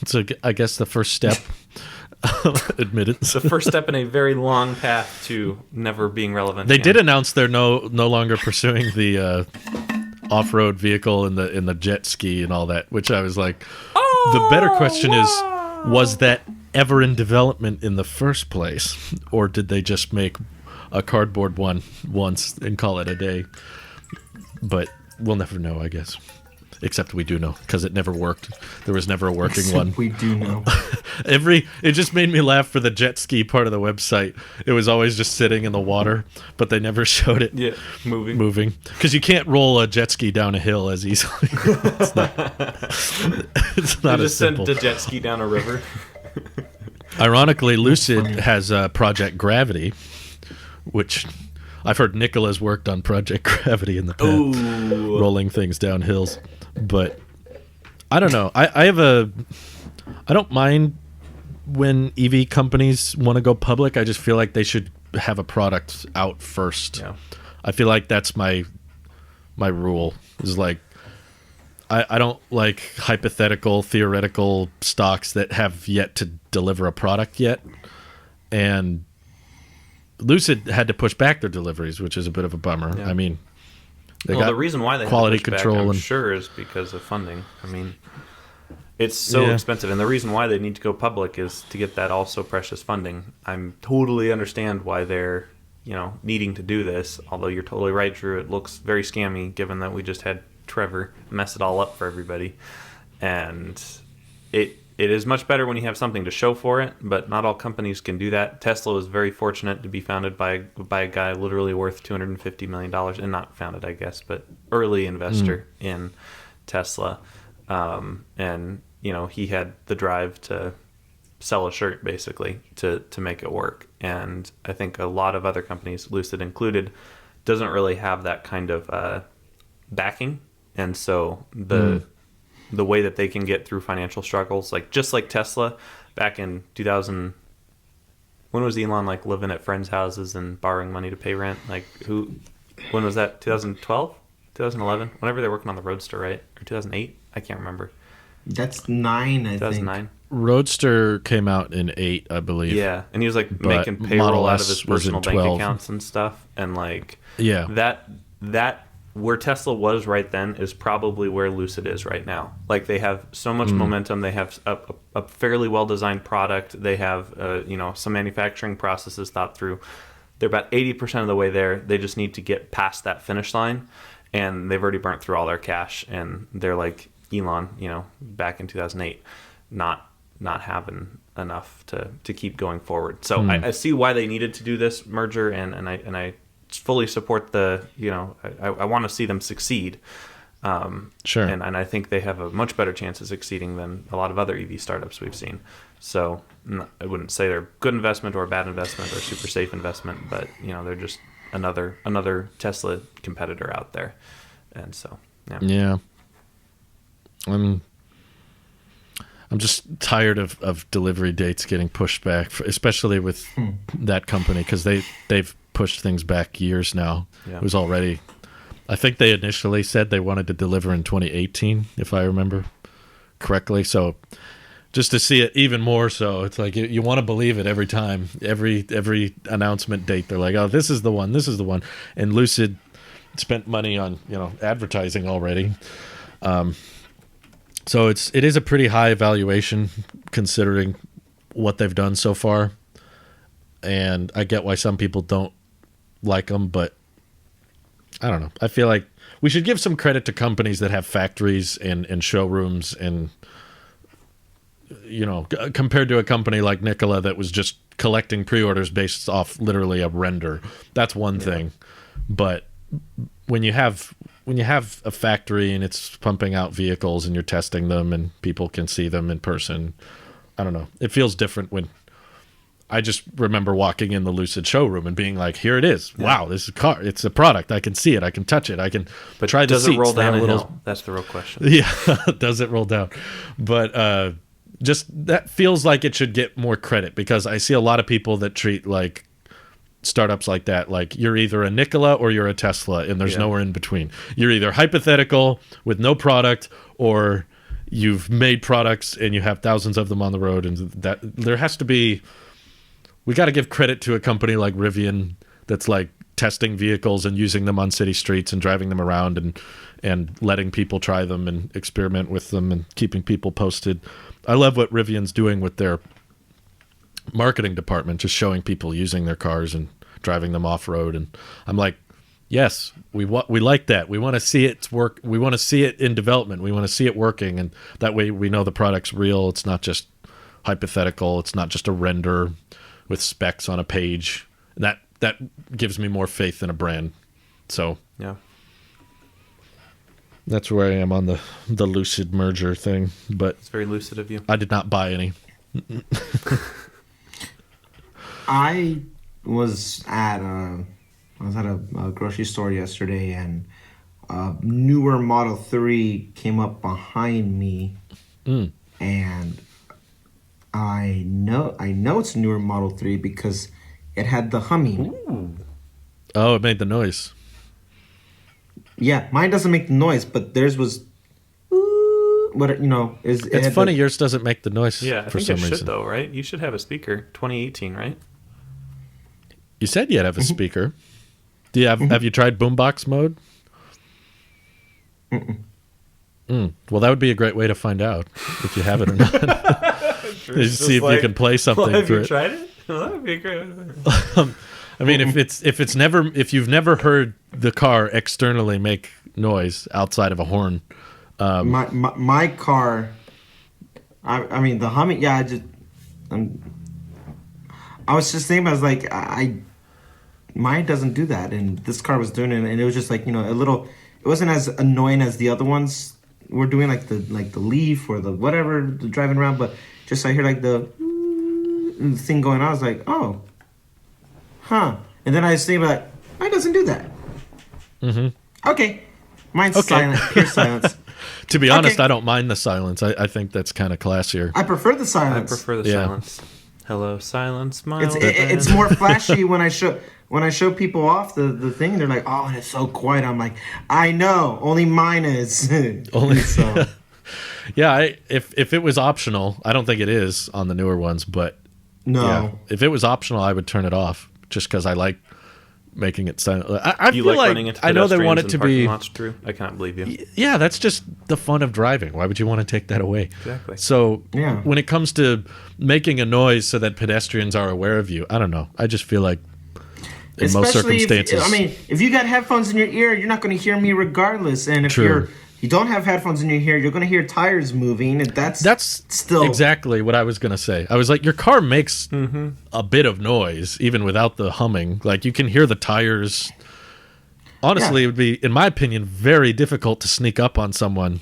So I guess the first step, admittance. The first step in a very long path to never being relevant. They did announce they're no longer pursuing the off-road vehicle and the jet ski and all that, which I was like, the better question is, was that ever in development in the first place, or did they just make a cardboard one once and call it a day? But we'll never know, I guess. Except we do know, because it never worked. There was never a working one. We do know. It just made me laugh for the jet ski part of the website. It was always just sitting in the water, but they never showed it moving. Because you can't roll a jet ski down a hill as easily. It's not They as just sent simple. the jet ski down a river. Ironically, Lucid has Project Gravity, which I've heard Nicola's worked on Project Gravity in the past, rolling things down hills. But I don't know. I don't mind when EV companies want to go public. I just feel like they should have a product out first. Yeah. I feel like that's my rule. Is like I don't like hypothetical, theoretical stocks that have yet to deliver a product yet. And Lucid had to push back their deliveries, which is a bit of a bummer. Yeah. I mean, they Well, got the reason why they quality had to push control back, I'm and sure, is because of funding. I mean, it's so expensive, and the reason why they need to go public is to get that also precious funding. I'm totally understand why they're needing to do this. Although you're totally right, Drew. It looks very scammy, given that we just had Trevor mess it all up for everybody, and it is much better when you have something to show for it, but not all companies can do that. Tesla was very fortunate to be founded by a guy literally worth $250 million, and not founded, I guess, but early investor in Tesla. And, you know, he had the drive to sell a shirt, basically, to make it work. And I think a lot of other companies, Lucid included, doesn't really have that kind of backing. And so the way that they can get through financial struggles, like just like Tesla back in 2000, when was Elon like living at friends' houses and borrowing money to pay rent? Like when was that? 2012, 2011, whenever they're working on the Roadster, right? Or 2008? I can't remember. That's 9, I 2009. think. Roadster came out in 8, I believe. Yeah, and he was like But making payroll Model out of S his was in personal bank 12. accounts and stuff, and like Yeah. that where Tesla was right then is probably where Lucid is right now. Like they have so much momentum. They have a fairly well designed product. They have some manufacturing processes thought through. They're about 80% of the way there. They just need to get past that finish line, and they've already burnt through all their cash. And they're like Elon, back in 2008, not having enough to keep going forward. So I see why they needed to do this merger, and I fully support the, I want to see them succeed. Sure. And I think they have a much better chance of succeeding than a lot of other EV startups we've seen. So I wouldn't say they're good investment or a bad investment or super safe investment, but they're just another Tesla competitor out there. And so, yeah. Yeah. I'm just tired of delivery dates getting pushed back, especially with that company, because they've pushed things back years now. Yeah. It was already, I think they initially said they wanted to deliver in 2018, if I remember correctly. So just to see it even more so, it's like you want to believe it every time. Every announcement date, they're like, oh, this is the one. And Lucid spent money on advertising already. So it is a pretty high valuation considering what they've done so far. And I get why some people don't like them, but I don't know. I feel like we should give some credit to companies that have factories and showrooms and, compared to a company like Nikola that was just collecting pre-orders based off literally a render. That's one thing. But when you have a factory and it's pumping out vehicles and you're testing them and people can see them in person, I don't know. It feels different when I just remember walking in the Lucid showroom and being like, here it is. Yeah. Wow, this is a car. It's a product. I can see it. I can touch it. I can try the seats. Does it roll down a hill? That's the real question. Yeah, does it roll down? But just that feels like it should get more credit, because I see a lot of people that treat like startups like that like you're either a Nikola or you're a Tesla, and there's nowhere in between. You're either hypothetical with no product, or you've made products and you have thousands of them on the road. And that there has to be, we got to give credit to a company like Rivian that's like testing vehicles and using them on city streets and driving them around and letting people try them and experiment with them and keeping people posted. I love what Rivian's doing with their marketing department, just showing people using their cars and driving them off-road. And I'm like, yes, we like that. We want to see it work. We want to see it in development. We want to see it working. And that way we know the product's real. It's not just hypothetical. It's not just a render with specs on a page. And that gives me more faith in a brand. So yeah, that's where I am on the Lucid merger thing. But it's very lucid of you. I did not buy any. I was at a grocery store yesterday, and a newer Model 3 came up behind me, and I know it's a newer Model 3 because it had the humming. Ooh. Oh, it made the noise. Yeah, mine doesn't make the noise, but theirs was. It's funny. Yours doesn't make the noise. Yeah, I for think some it should reason. though, right? You should have a speaker. 2018, right? You said you'd have a speaker. Do you have you tried boombox mode? Well, that would be a great way to find out if you have it or not. You see if you can play something have through you it. tried it? Well, that would be a great. I mean, if you've never heard the car externally make noise outside of a horn, my car, I mean, the humming. Yeah, I was just thinking. I was like, mine doesn't do that, and this car was doing it, and it was just like, a little. It wasn't as annoying as the other ones were doing, like the Leaf or the whatever, the driving around. But just I hear like the thing going on. I was like, oh, huh. And then I was thinking about, mine doesn't do that. Mm-hmm. Okay, mine's silent, pure silence. To be honest, I don't mind the silence. I think that's kind of classier. I prefer the silence. I prefer the silence. Hello, silence, my old it's more flashy when I show people off the thing. They're like, oh, and it's so quiet. I'm like, I know, only mine is. Only so. Yeah, if it was optional, I don't think it is on the newer ones, but no. Yeah, if it was optional, I would turn it off just because I like making it silent. I you feel like running into I know they want it pedestrians to and parking be. lots, Drew? I can't believe you. Yeah, that's just the fun of driving. Why would you want to take that away? Exactly. So yeah. When it comes to making a noise so that pedestrians are aware of you, I don't know. I just feel like in most circumstances. If you got headphones in your ear, you're not going to hear me regardless. And if you don't have headphones in your ear, you're going to hear tires moving, and that's still exactly what I was going to say. I was like, your car makes a bit of noise even without the humming. Like you can hear the tires. Honestly, It would be, in my opinion, very difficult to sneak up on someone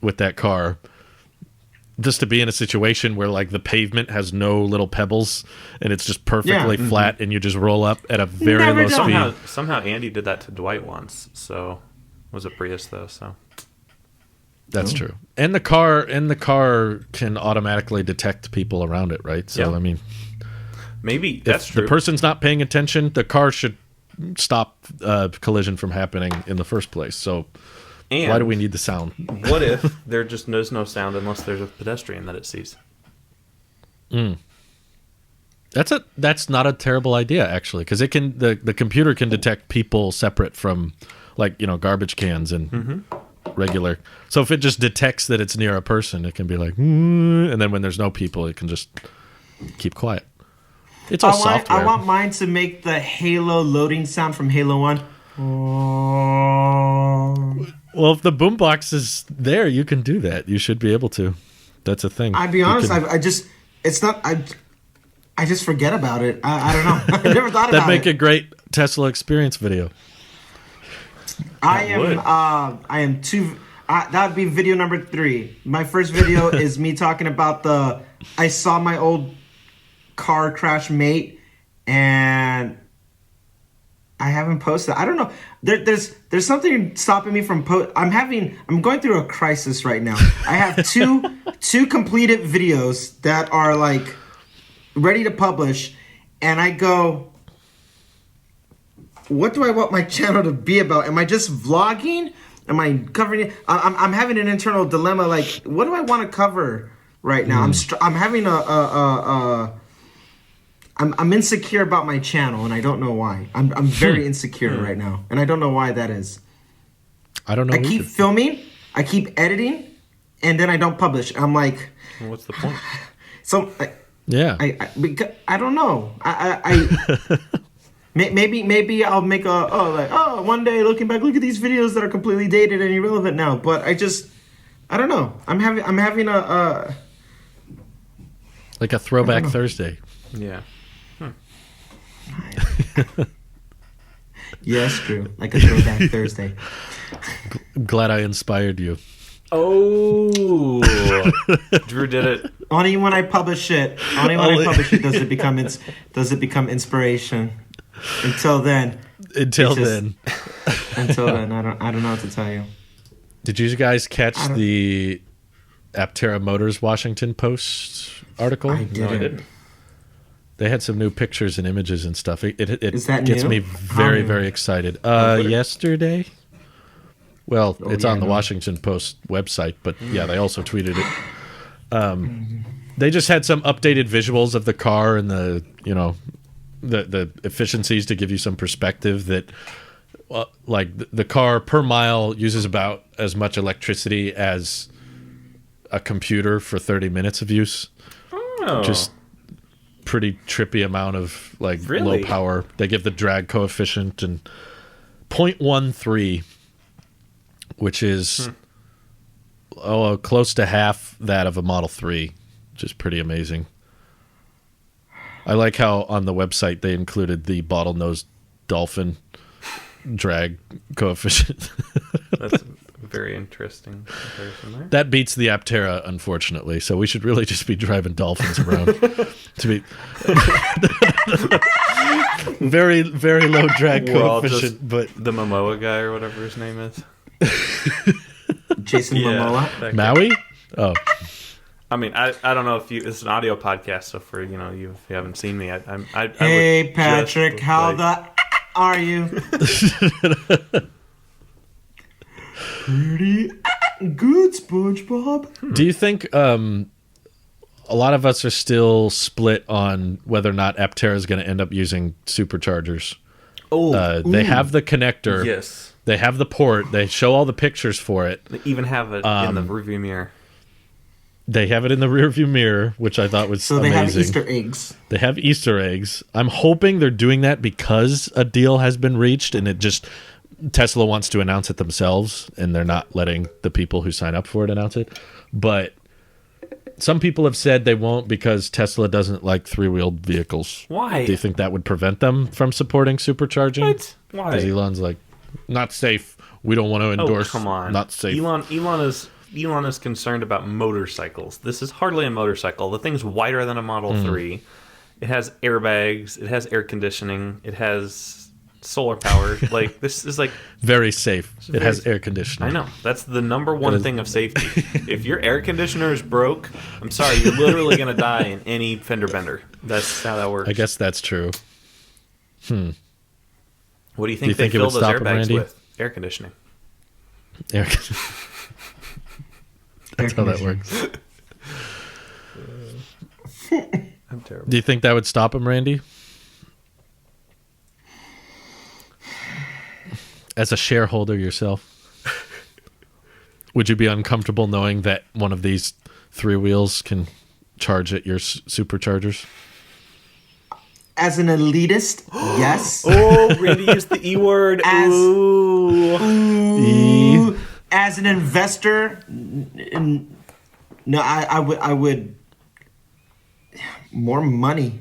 with that car. Just to be in a situation where like the pavement has no little pebbles and it's just perfectly flat and you just roll up at a very low speed. Somehow Andy did that to Dwight once. So it was a Prius though, so that's true. And the car can automatically detect people around it, right? So I mean, maybe that's true. If the person's not paying attention, the car should stop collision from happening in the first place. So why do we need the sound? What if there's no sound unless there's a pedestrian that it sees? That's not a terrible idea actually, because the computer can detect people separate from like garbage cans and regular. So if it just detects that it's near a person, it can be like, and then when there's no people, it can just keep quiet. It's all software. I want mine to make the Halo loading sound from Halo 1. Well, if the boombox is there, you can do that. You should be able to. That's a thing. I'd be honest. I just forget about it. I don't know. I never thought about it. That'd make a great Tesla experience video. I am two. That would be video number 3. My first video is me talking about I saw my old car crash mate, and I haven't posted. I don't know. There's something stopping me from I'm going through a crisis right now. I have two completed videos that are like ready to publish, and I go, what do I want my channel to be about? Am I just vlogging? Am I covering it? I'm having an internal dilemma. Like, what do I want to cover right now? I'm having I'm insecure about my channel, and I don't know why. I'm very insecure right now, and I don't know why that is. I don't know. I keep filming, I keep editing, and then I don't publish. I'm like, well, what's the point? So I don't know. Maybe I'll make one day looking back, look at these videos that are completely dated and irrelevant now. But I don't know. I'm having a like a throwback Thursday. Yeah. Yes, Drew. Like a throwback Thursday. I'm glad I inspired you. Oh, Drew did it. Only when I publish it. Does it become inspiration. Until then. I don't know what to tell you. Did you guys catch the Aptera Motors Washington Post article? I didn't. No, I didn't. They had some new pictures and images and stuff. It Is that gets new? me very, very excited. Yesterday? Well, it's on the Washington Post website, but yeah, they also tweeted it. They just had some updated visuals of the car and the efficiencies to give you some perspective that like the car per mile uses about as much electricity as a computer for 30 minutes of use. Oh. Just pretty trippy amount of like low power. They give the drag coefficient and 0.13, which is close to half half that of a Model 3, which is pretty amazing. I like how on the website they included the bottlenose dolphin drag coefficient. That's a very interesting comparison there. That beats the Aptera, unfortunately. So we should really just be driving dolphins around. To be very, very low drag We're all coefficient, just but the Momoa guy or whatever his name is. Jason Momoa. that guy. Maui? Oh, I mean, I don't know if it's an audio podcast, so for you if you haven't seen me, I Hey would Patrick, just, how like, are you? Pretty good, SpongeBob. do you think a lot of us are still split on whether or not Aptera is going to end up using superchargers? They have the connector. Yes. They have the port. They show all the pictures for it. They even have it in the rearview mirror. They have it in the rearview mirror, which I thought was So they amazing. have Easter eggs. They have Easter eggs. I'm hoping they're doing that because a deal has been reached and Tesla wants to announce it themselves and they're not letting the people who sign up for it announce it. But some people have said they won't because Tesla doesn't like three-wheeled vehicles. Why? Do you think that would prevent them from supporting supercharging? What? Why? Because Elon's like, not safe. We don't want to endorse. Oh, come on. Not safe. Elon is concerned about motorcycles. This is hardly a motorcycle. The thing's wider than a Model 3. It has airbags. It has air conditioning. It has solar power. Like, this is like... Very safe. It has air conditioning. I know. That's the number one thing of safety. If your air conditioner is broke, I'm sorry, you're literally going to die in any fender bender. That's how that works. I guess that's true. What do you think, Do you think they it fill would those stop 'em, airbags Randy? with? Air conditioning. Air conditioning. That's how that works. I'm terrible. Do you think that would stop him, Randy? As a shareholder yourself, would you be uncomfortable knowing that one of these three wheels can charge at your superchargers? As an elitist, yes. Oh, Randy used the E word. Ooh. As an investor, no, I would more money,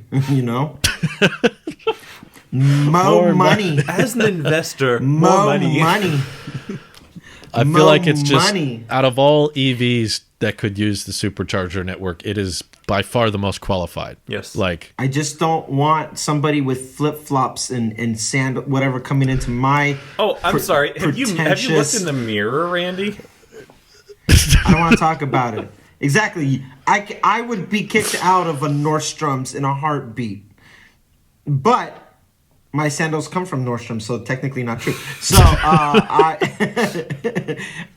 More money. As an investor, More money. I feel like it's just money. out of all EVs that could use the supercharger network, it is by far the most qualified. Yes. Like, I just don't want somebody with flip flops and sand whatever coming into my. Oh, I'm sorry. Have you looked pretentious- in the mirror, Randy? I don't want to talk about it. Exactly. I would be kicked out of a Nordstrom's in a heartbeat. But my sandals come from Nordstrom, so technically not true. So I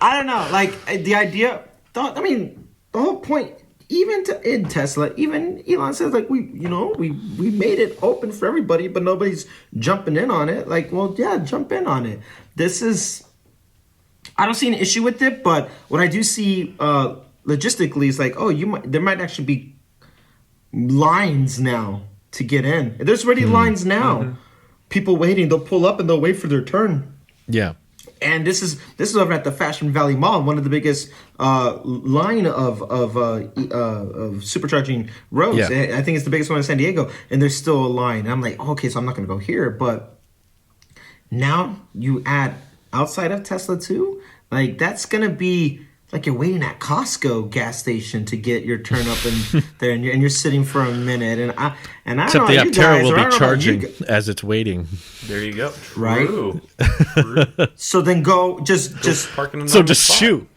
don't know. Like the idea. The whole point. Even in Tesla, even Elon says like we made it open for everybody, but nobody's jumping in on it. Like, well, yeah, jump in on it. I don't see an issue with it, but what I do see logistically is like, there might actually be lines now to get in. There's already lines now. Mm-hmm. People waiting, they'll pull up and they'll wait for their turn. yeah. And this is over at the Fashion Valley Mall, one of the biggest line of supercharging roads. Yeah. I think it's the biggest one in San Diego, and there's still a line. And I'm like, okay, so I'm not going to go here. But now you add outside of Tesla too, like that's going to be like you're waiting at Costco gas station to get your turn up in there, and you're sitting for a minute. And I don't Except know the about you Aptera guys, will or I be don't know about you charging as it's waiting. There you go. Right? True. So then go just Parking in So the just spot. shoot.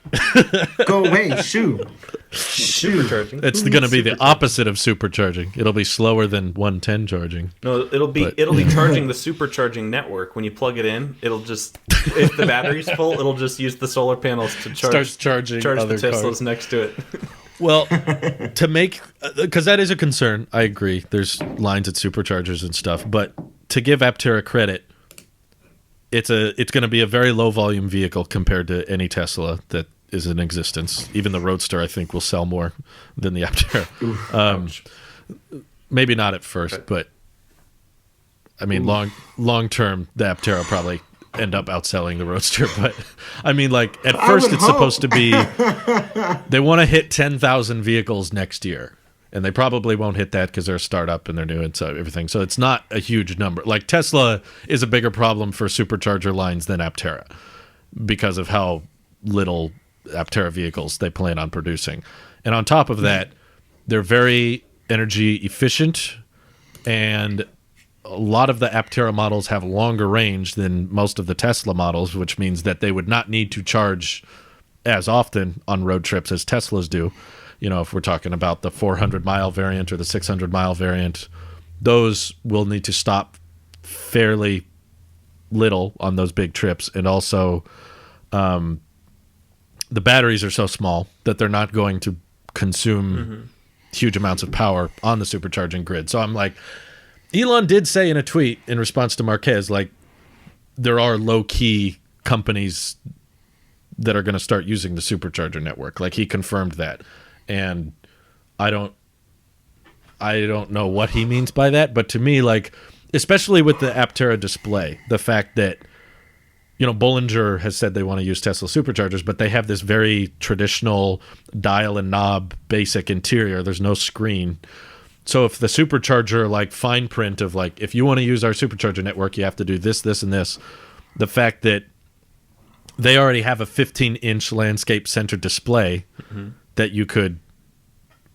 go away, shoot. Supercharging. It's going to be the opposite of supercharging. It'll be slower than 110 charging. No, it'll be charging the supercharging network. When you plug it in, it'll just if the battery's full, it'll just use the solar panels to Starts charging the other Teslas cars. next to it. Well, to make because that is a concern. I agree. There's lines at superchargers and stuff, but to give Aptera credit, it's going to be a very low volume vehicle compared to any Tesla that is in existence. Even the Roadster, I think, will sell more than the Aptera. Maybe not at first, but I mean, long term, the Aptera probably end up outselling the Roadster. But I mean, like at first it's supposed to be they want to hit 10,000 vehicles next year, and they probably won't hit that because they're a startup and they're new and so everything. So it's not a huge number. Like Tesla is a bigger problem for supercharger lines than Aptera because of how little Aptera vehicles they plan on producing. And on top of that, they're very energy efficient, and a lot of the Aptera models have longer range than most of the Tesla models, which means that they would not need to charge as often on road trips as Teslas do. You know, if we're talking about the 400-mile variant or the 600-mile variant, those will need to stop fairly little on those big trips. And also, the batteries are so small that they're not going to consume huge amounts of power on the supercharging grid. So I'm like, Elon did say in a tweet in response to Marquez, like, there are low-key companies that are going to start using the supercharger network. Like, he confirmed that. And I don't know what he means by that, but to me, like, especially with the Aptera display, the fact that, you know, Bollinger has said they want to use Tesla superchargers, but they have this very traditional dial and knob basic interior. There's no screen. So if the supercharger, like, fine print of, like, if you want to use our supercharger network, you have to do this, this, and this. The fact that they already have a 15-inch landscape center display that you could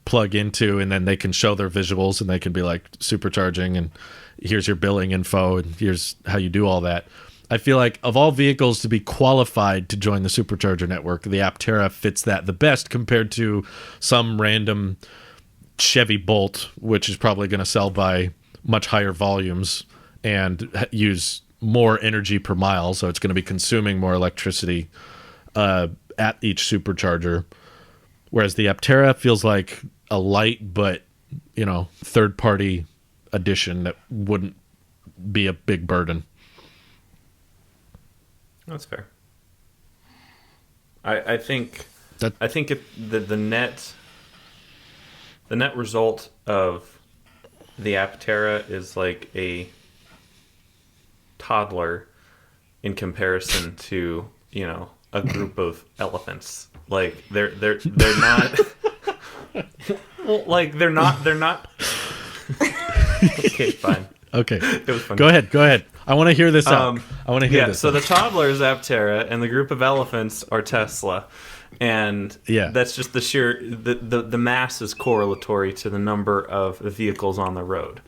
plug into, and then they can show their visuals, and they can be like, supercharging, and here's your billing info, and here's how you do all that. I feel like of all vehicles to be qualified to join the supercharger network, the Aptera fits that the best compared to some random Chevy Bolt, which is probably going to sell by much higher volumes and use more energy per mile, so it's going to be consuming more electricity at each supercharger. Whereas the Aptera feels like a light but, you know, third-party addition that wouldn't be a big burden. That's fair. I think the net result of the Aptera is like a toddler in comparison to, you know, a group of elephants. Like they're not well, like they're not okay, fine. Okay. It was fun. Go ahead. I want to hear this out. I want to hear this. So the toddler is Aptera, and the group of elephants are Tesla. And that's just the sheer the mass is correlatory to the number of vehicles on the road.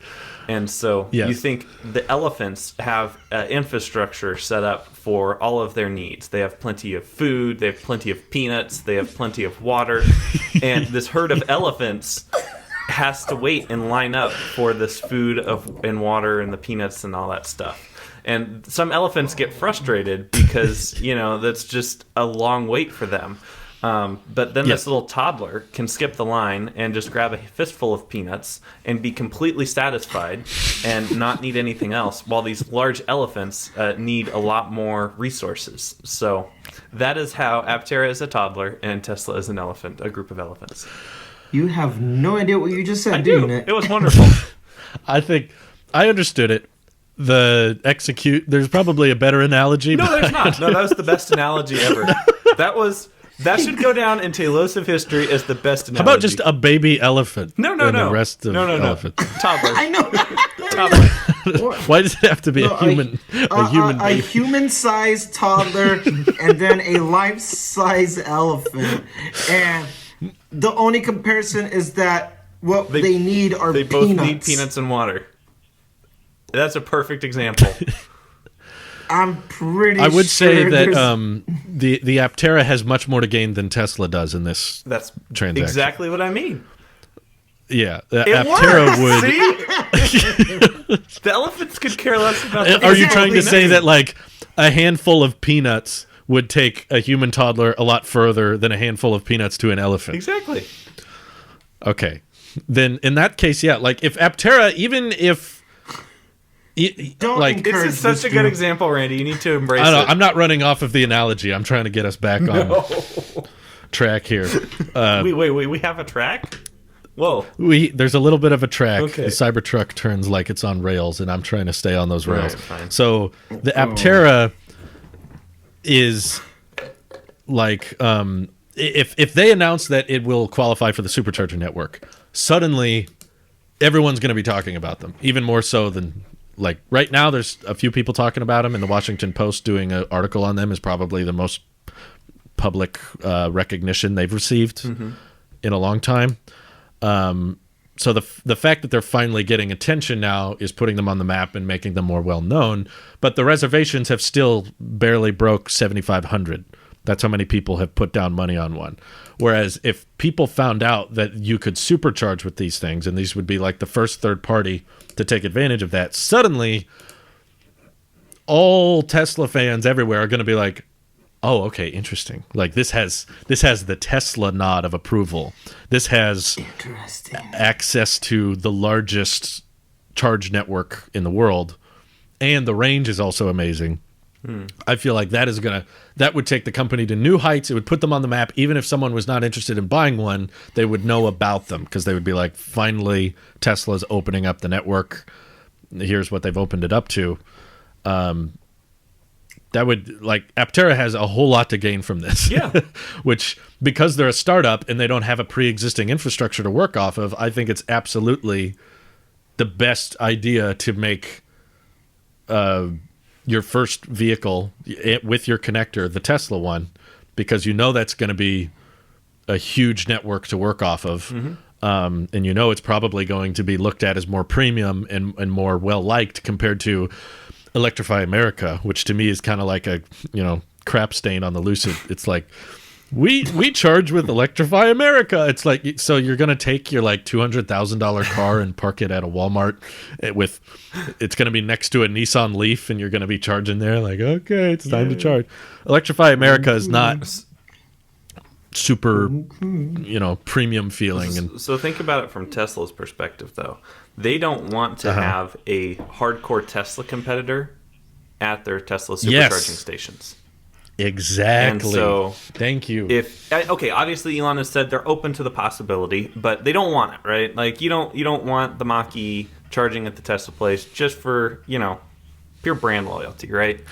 And so you think the elephants have infrastructure set up for all of their needs. They have plenty of food, they have plenty of peanuts, they have plenty of water, and this herd of elephants has to wait and line up for this food and water and the peanuts and all that stuff. And some elephants get frustrated because, you know, that's just a long wait for them. But then this little toddler can skip the line and just grab a fistful of peanuts and be completely satisfied and not need anything else, while these large elephants need a lot more resources. So that is how Aptera is a toddler and Tesla is an elephant, a group of elephants. You have no idea what you just said, do you, Nick? It was wonderful. I think I understood it. There's probably a better analogy. No, there's not. No, that was the best analogy ever. That should go down into Illusive history as the best analogy. How about just a baby elephant? No. The rest of elephants. Toddler. I know. Toddler. Why does it have to be a human? A human-sized toddler and then a life-size elephant, and the only comparison is that what they need are they peanuts. both need peanuts and water. That's a perfect example. I'm pretty I would sure say that the Aptera has much more to gain than Tesla does in this That's transaction. exactly what I mean. Yeah, the It Aptera works. See? The elephants could care less about. Are you trying to say that like a handful of peanuts would take a human toddler a lot further than a handful of peanuts to an elephant? Exactly. Okay, then in that case, yeah. Like if Aptera, even if Don't like encourage This is such a good example, Randy. You need to embrace I don't know, it. I'm not running off of the analogy. I'm trying to get us back on track here. Wait. We have a track? Whoa. There's a little bit of a track. Okay. The Cybertruck turns like it's on rails, and I'm trying to stay on those rails. Right, fine. So the Aptera is like if they announce that it will qualify for the Supercharger network, suddenly everyone's going to be talking about them, even more so than like right now. There's a few people talking about them, and the Washington Post doing an article on them is probably the most public recognition they've received in a long time. So the fact that they're finally getting attention now is putting them on the map and making them more well known. But the reservations have still barely broke 7,500. That's how many people have put down money on one. Whereas if people found out that you could supercharge with these things, and these would be like the first third party to take advantage of that, suddenly all Tesla fans everywhere are going to be like, oh, okay, interesting. Like this has the Tesla nod of approval. This has access to the largest charge network in the world, and the range is also amazing. I feel like that would take the company to new heights. It would put them on the map. Even if someone was not interested in buying one, they would know about them because they would be like, finally, Tesla's opening up the network. Here's what they've opened it up to. That would, like, Aptera has a whole lot to gain from this. Yeah. Which, because they're a startup and they don't have a pre-existing infrastructure to work off of, I think it's absolutely the best idea to make your first vehicle with your connector the Tesla one, because you know that's going to be a huge network to work off of. And you know it's probably going to be looked at as more premium and more well-liked compared to Electrify America, which to me is kind of like a crap stain on the Lucid. It's like we charge with Electrify America. It's like, so you're gonna take your like $200,000 car and park it at a Walmart it's gonna be next to a Nissan Leaf, and you're gonna be charging there. Like, okay, it's time to charge. Electrify America is not super premium feeling. And so think about it from Tesla's perspective, though. They don't want to have a hardcore Tesla competitor at their Tesla supercharging stations. Exactly. And so, thank you. Obviously Elon has said they're open to the possibility, but they don't want it, right? Like you don't want the Mach-E charging at the Tesla place just for pure brand loyalty, right?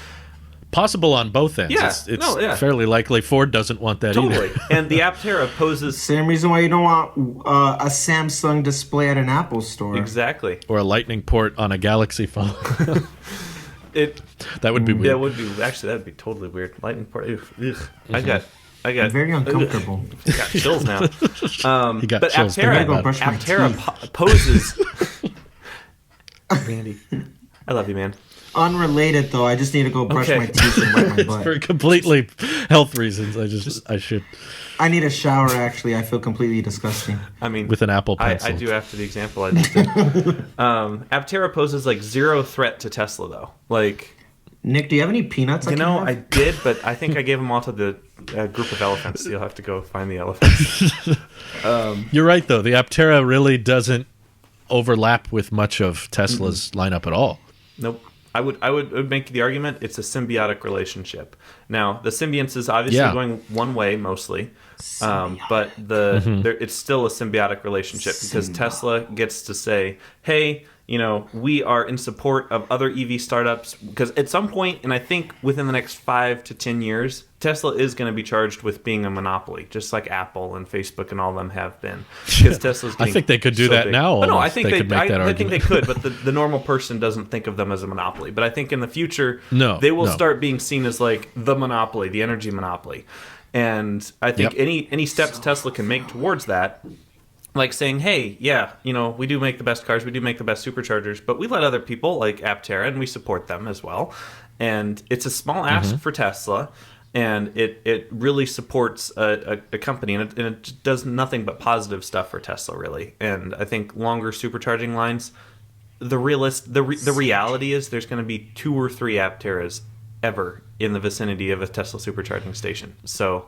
Possible on both ends. Yeah, it's fairly likely Ford doesn't want that either. And the Aptera poses... Same reason why you don't want a Samsung display at an Apple store. Exactly. Or a lightning port on a Galaxy phone. That would be weird. That would be... Actually, that would be totally weird. Lightning port... Ugh. I got I'm very uncomfortable. Got chills now. He got but chills. Aptera poses... Randy, I love you, man. Unrelated though, I just need to go brush my teeth and wipe my butt. For completely health reasons, I need a shower. Actually, I feel completely disgusting. I mean, with an Apple Pencil. I do after the example I just did. Aptera poses like zero threat to Tesla, though. Like, Nick, do you have any peanuts? I did, but I think I gave them all to the group of elephants. So you'll have to go find the elephants. You're right, though. The Aptera really doesn't overlap with much of Tesla's lineup at all. Nope. I would make the argument it's a symbiotic relationship. Now, the symbionts is obviously going one way mostly, but it's still a symbiotic relationship because Tesla gets to say, hey, we are in support of other EV startups, because at some point, and I think within the next 5 to 10 years, Tesla is going to be charged with being a monopoly, just like Apple and Facebook and all of them have been. Because Tesla's I think they could do that now. No, I think I think they could, but the normal person doesn't think of them as a monopoly. But I think in the future, they will start being seen as like the monopoly, the energy monopoly. And I think any steps Tesla can make towards that, like saying, hey, we do make the best cars, we do make the best superchargers, but we let other people like Aptera, and we support them as well. And it's a small ask for Tesla, and it really supports a company, and it does nothing but positive stuff for Tesla, really. And I think longer supercharging lines, the reality is there's going to be 2 or 3 Apteras ever in the vicinity of a Tesla supercharging station. So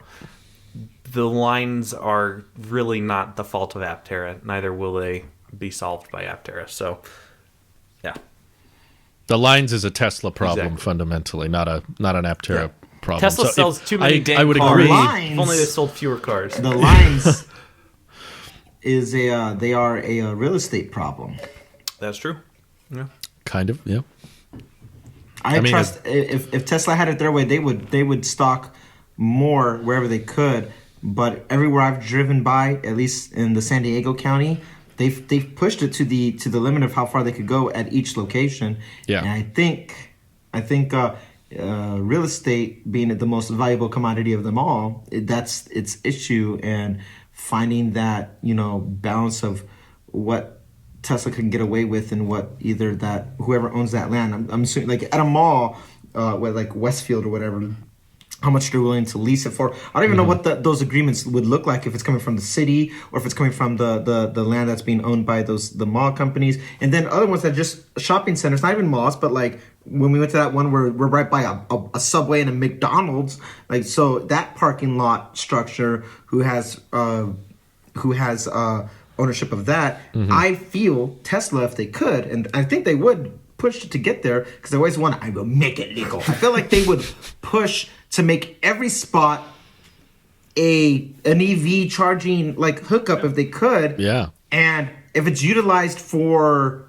the lines are really not the fault of Aptera. Neither will they be solved by Aptera. So, yeah. The lines is a Tesla problem fundamentally, not an Aptera problem. Tesla sells too many damn I would cars. agree. If only they sold fewer cars. The lines they are a real estate problem. That's true. Yeah. Kind of, yeah. I mean, trust if Tesla had it their way, they would stock more wherever they could. But everywhere I've driven by, at least in the San Diego County, they've pushed it to the limit of how far they could go at each location. Yeah. And I think real estate being the most valuable commodity of them all, that's its issue, and finding that balance of what Tesla can get away with and what either that whoever owns that land. I'm assuming like at a mall, like Westfield or whatever, how much they're willing to lease it for. I don't even know what those agreements would look like, if it's coming from the city or if it's coming from the land that's being owned by the mall companies. And then other ones that just shopping centers, not even malls, but like when we went to that one where we're right by a Subway and a McDonald's, like, so that parking lot structure, who has ownership of that, I feel Tesla, if they could, and I think they would push to get there, because they always want, I will make it legal. I feel like they would push to make every spot an EV charging like hookup if they could. Yeah. And if it's utilized for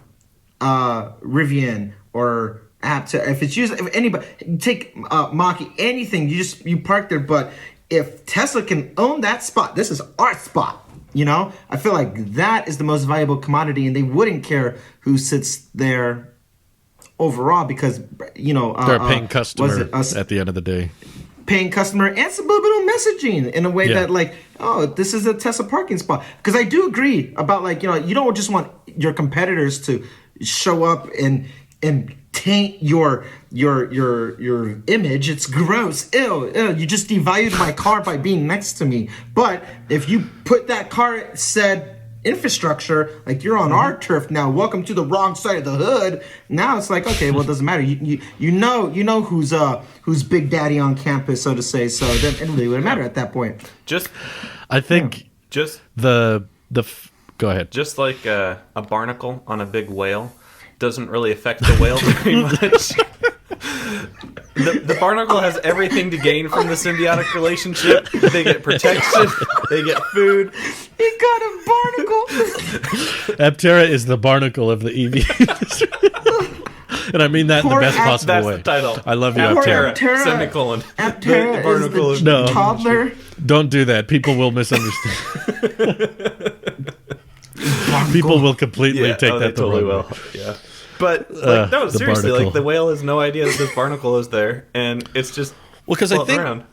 Rivian or Aptera, if it's used, if anybody take Mach-E, anything, you park there. But if Tesla can own that spot, this is our spot. I feel like that is the most valuable commodity, and they wouldn't care who sits there overall, because they're a paying customer at the end of the day. Paying customer and subliminal messaging in a way that like, oh, this is a Tesla parking spot. Because I do agree about like, you don't just want your competitors to show up and taint your image. It's gross. Ew. You just devalued my car by being next to me. But if you put that car said infrastructure, like, you're on our turf now, welcome to the wrong side of the hood, now it's like, okay, well, it doesn't matter, you know who's big daddy on campus, so to say, so then it really wouldn't matter at that point. I think go ahead. Just like a barnacle on a big whale doesn't really affect the whale very much. The barnacle has everything to gain from the symbiotic relationship. They get protection. They get food. He got a barnacle. Aptera is the barnacle of the EV. And I mean that in the best possible way. That's the title. I love you, Aptera. Aptera. Semicolon. Aptera The barnacle is is the toddler. Don't do that. People will misunderstand. People will completely take that the totally wrong way. Yeah. But like, no, seriously, barnacle. like, the whale has no idea that this barnacle is there, and it's just Because I think around.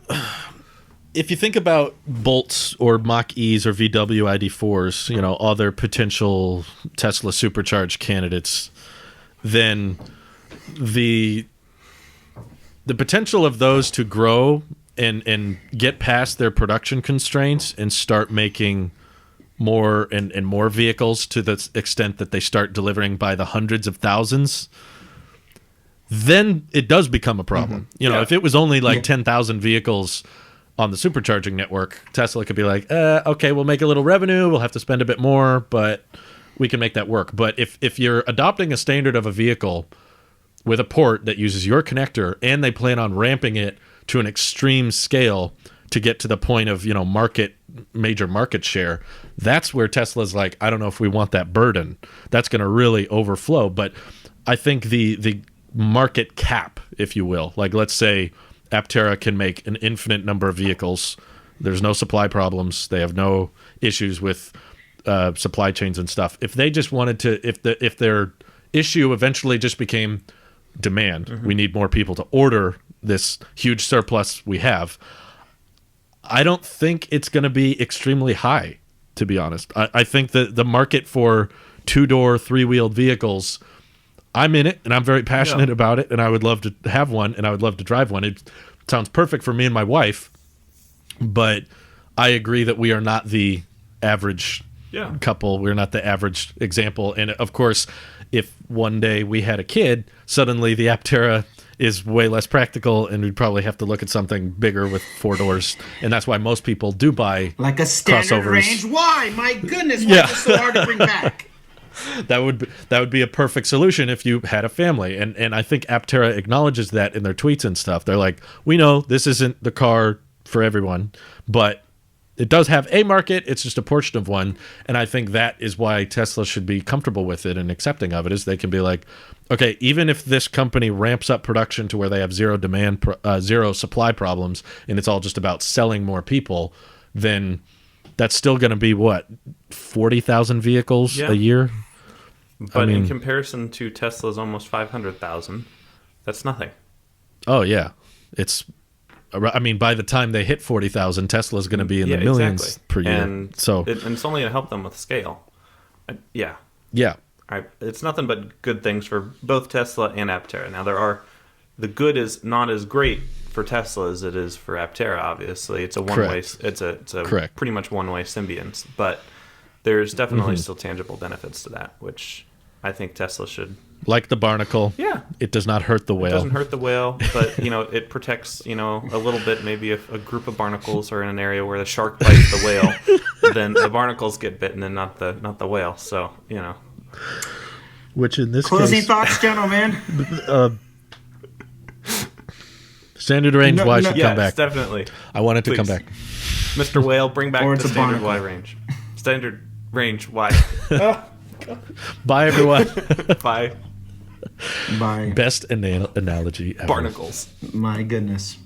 if you think about Bolts or Mach-E's or VW ID4s, other potential Tesla supercharged candidates, then the potential of those to grow and get past their production constraints and start making more and more vehicles to the extent that they start delivering by the hundreds of thousands, then it does become a problem. If it was only like 10,000 vehicles on the supercharging network, Tesla could be like, okay, we'll make a little revenue, we'll have to spend a bit more, but we can make that work. But if you're adopting a standard of a vehicle with a port that uses your connector, and they plan on ramping it to an extreme scale to get to the point of major market share, that's where Tesla's like, I don't know if we want that burden. That's going to really overflow. But I think the market cap, if you will, like, let's say Aptera can make an infinite number of vehicles. There's no supply problems. They have no issues with supply chains and stuff. If they just wanted to, if their issue eventually just became demand, we need more people to order this huge surplus we have, I don't think it's going to be extremely high, to be honest. I think that the market for two-door, three-wheeled vehicles, I'm in it, and I'm very passionate about it, and I would love to have one, and I would love to drive one. It sounds perfect for me and my wife, but I agree that we are not the average couple. We're not the average example. And, of course, if one day we had a kid, suddenly the Aptera is way less practical, and we'd probably have to look at something bigger with four doors. And that's why most people do buy like a standard crossovers. Range. Why? My goodness, why is it so hard to bring back? That would be a perfect solution if you had a family. And I think Aptera acknowledges that in their tweets and stuff. They're like, we know this isn't the car for everyone, but it does have a market. It's just a portion of one. And I think that is why Tesla should be comfortable with it and accepting of it, is they can be like, okay, even if this company ramps up production to where they have zero supply problems, and it's all just about selling more people, then that's still going to be what, 40,000 vehicles a year? But in comparison to Tesla's almost 500,000, that's nothing. Oh yeah, by the time they hit 40,000, Tesla's going to be in the millions per year. And it's only going to help them with scale. Yeah. It's nothing but good things for both Tesla and Aptera. Now the good is not as great for Tesla as it is for Aptera. Obviously, it's a one-way. It's a pretty much one-way symbiont. But there's definitely still tangible benefits to that, which I think Tesla should. Like the barnacle. Yeah. It does not hurt the whale. It doesn't hurt the whale, but it protects a little bit. Maybe if a group of barnacles are in an area where the shark bites the whale, then the barnacles get bitten and not the whale. So Which in this closing case, thoughts, gentlemen. Standard range Y should come back. Definitely. I want it to come back. Mr. Whale, bring back the standard barnacle. Y range. Standard range Y. Bye, everyone. Bye. Bye. Best analogy ever. Barnacles. My goodness.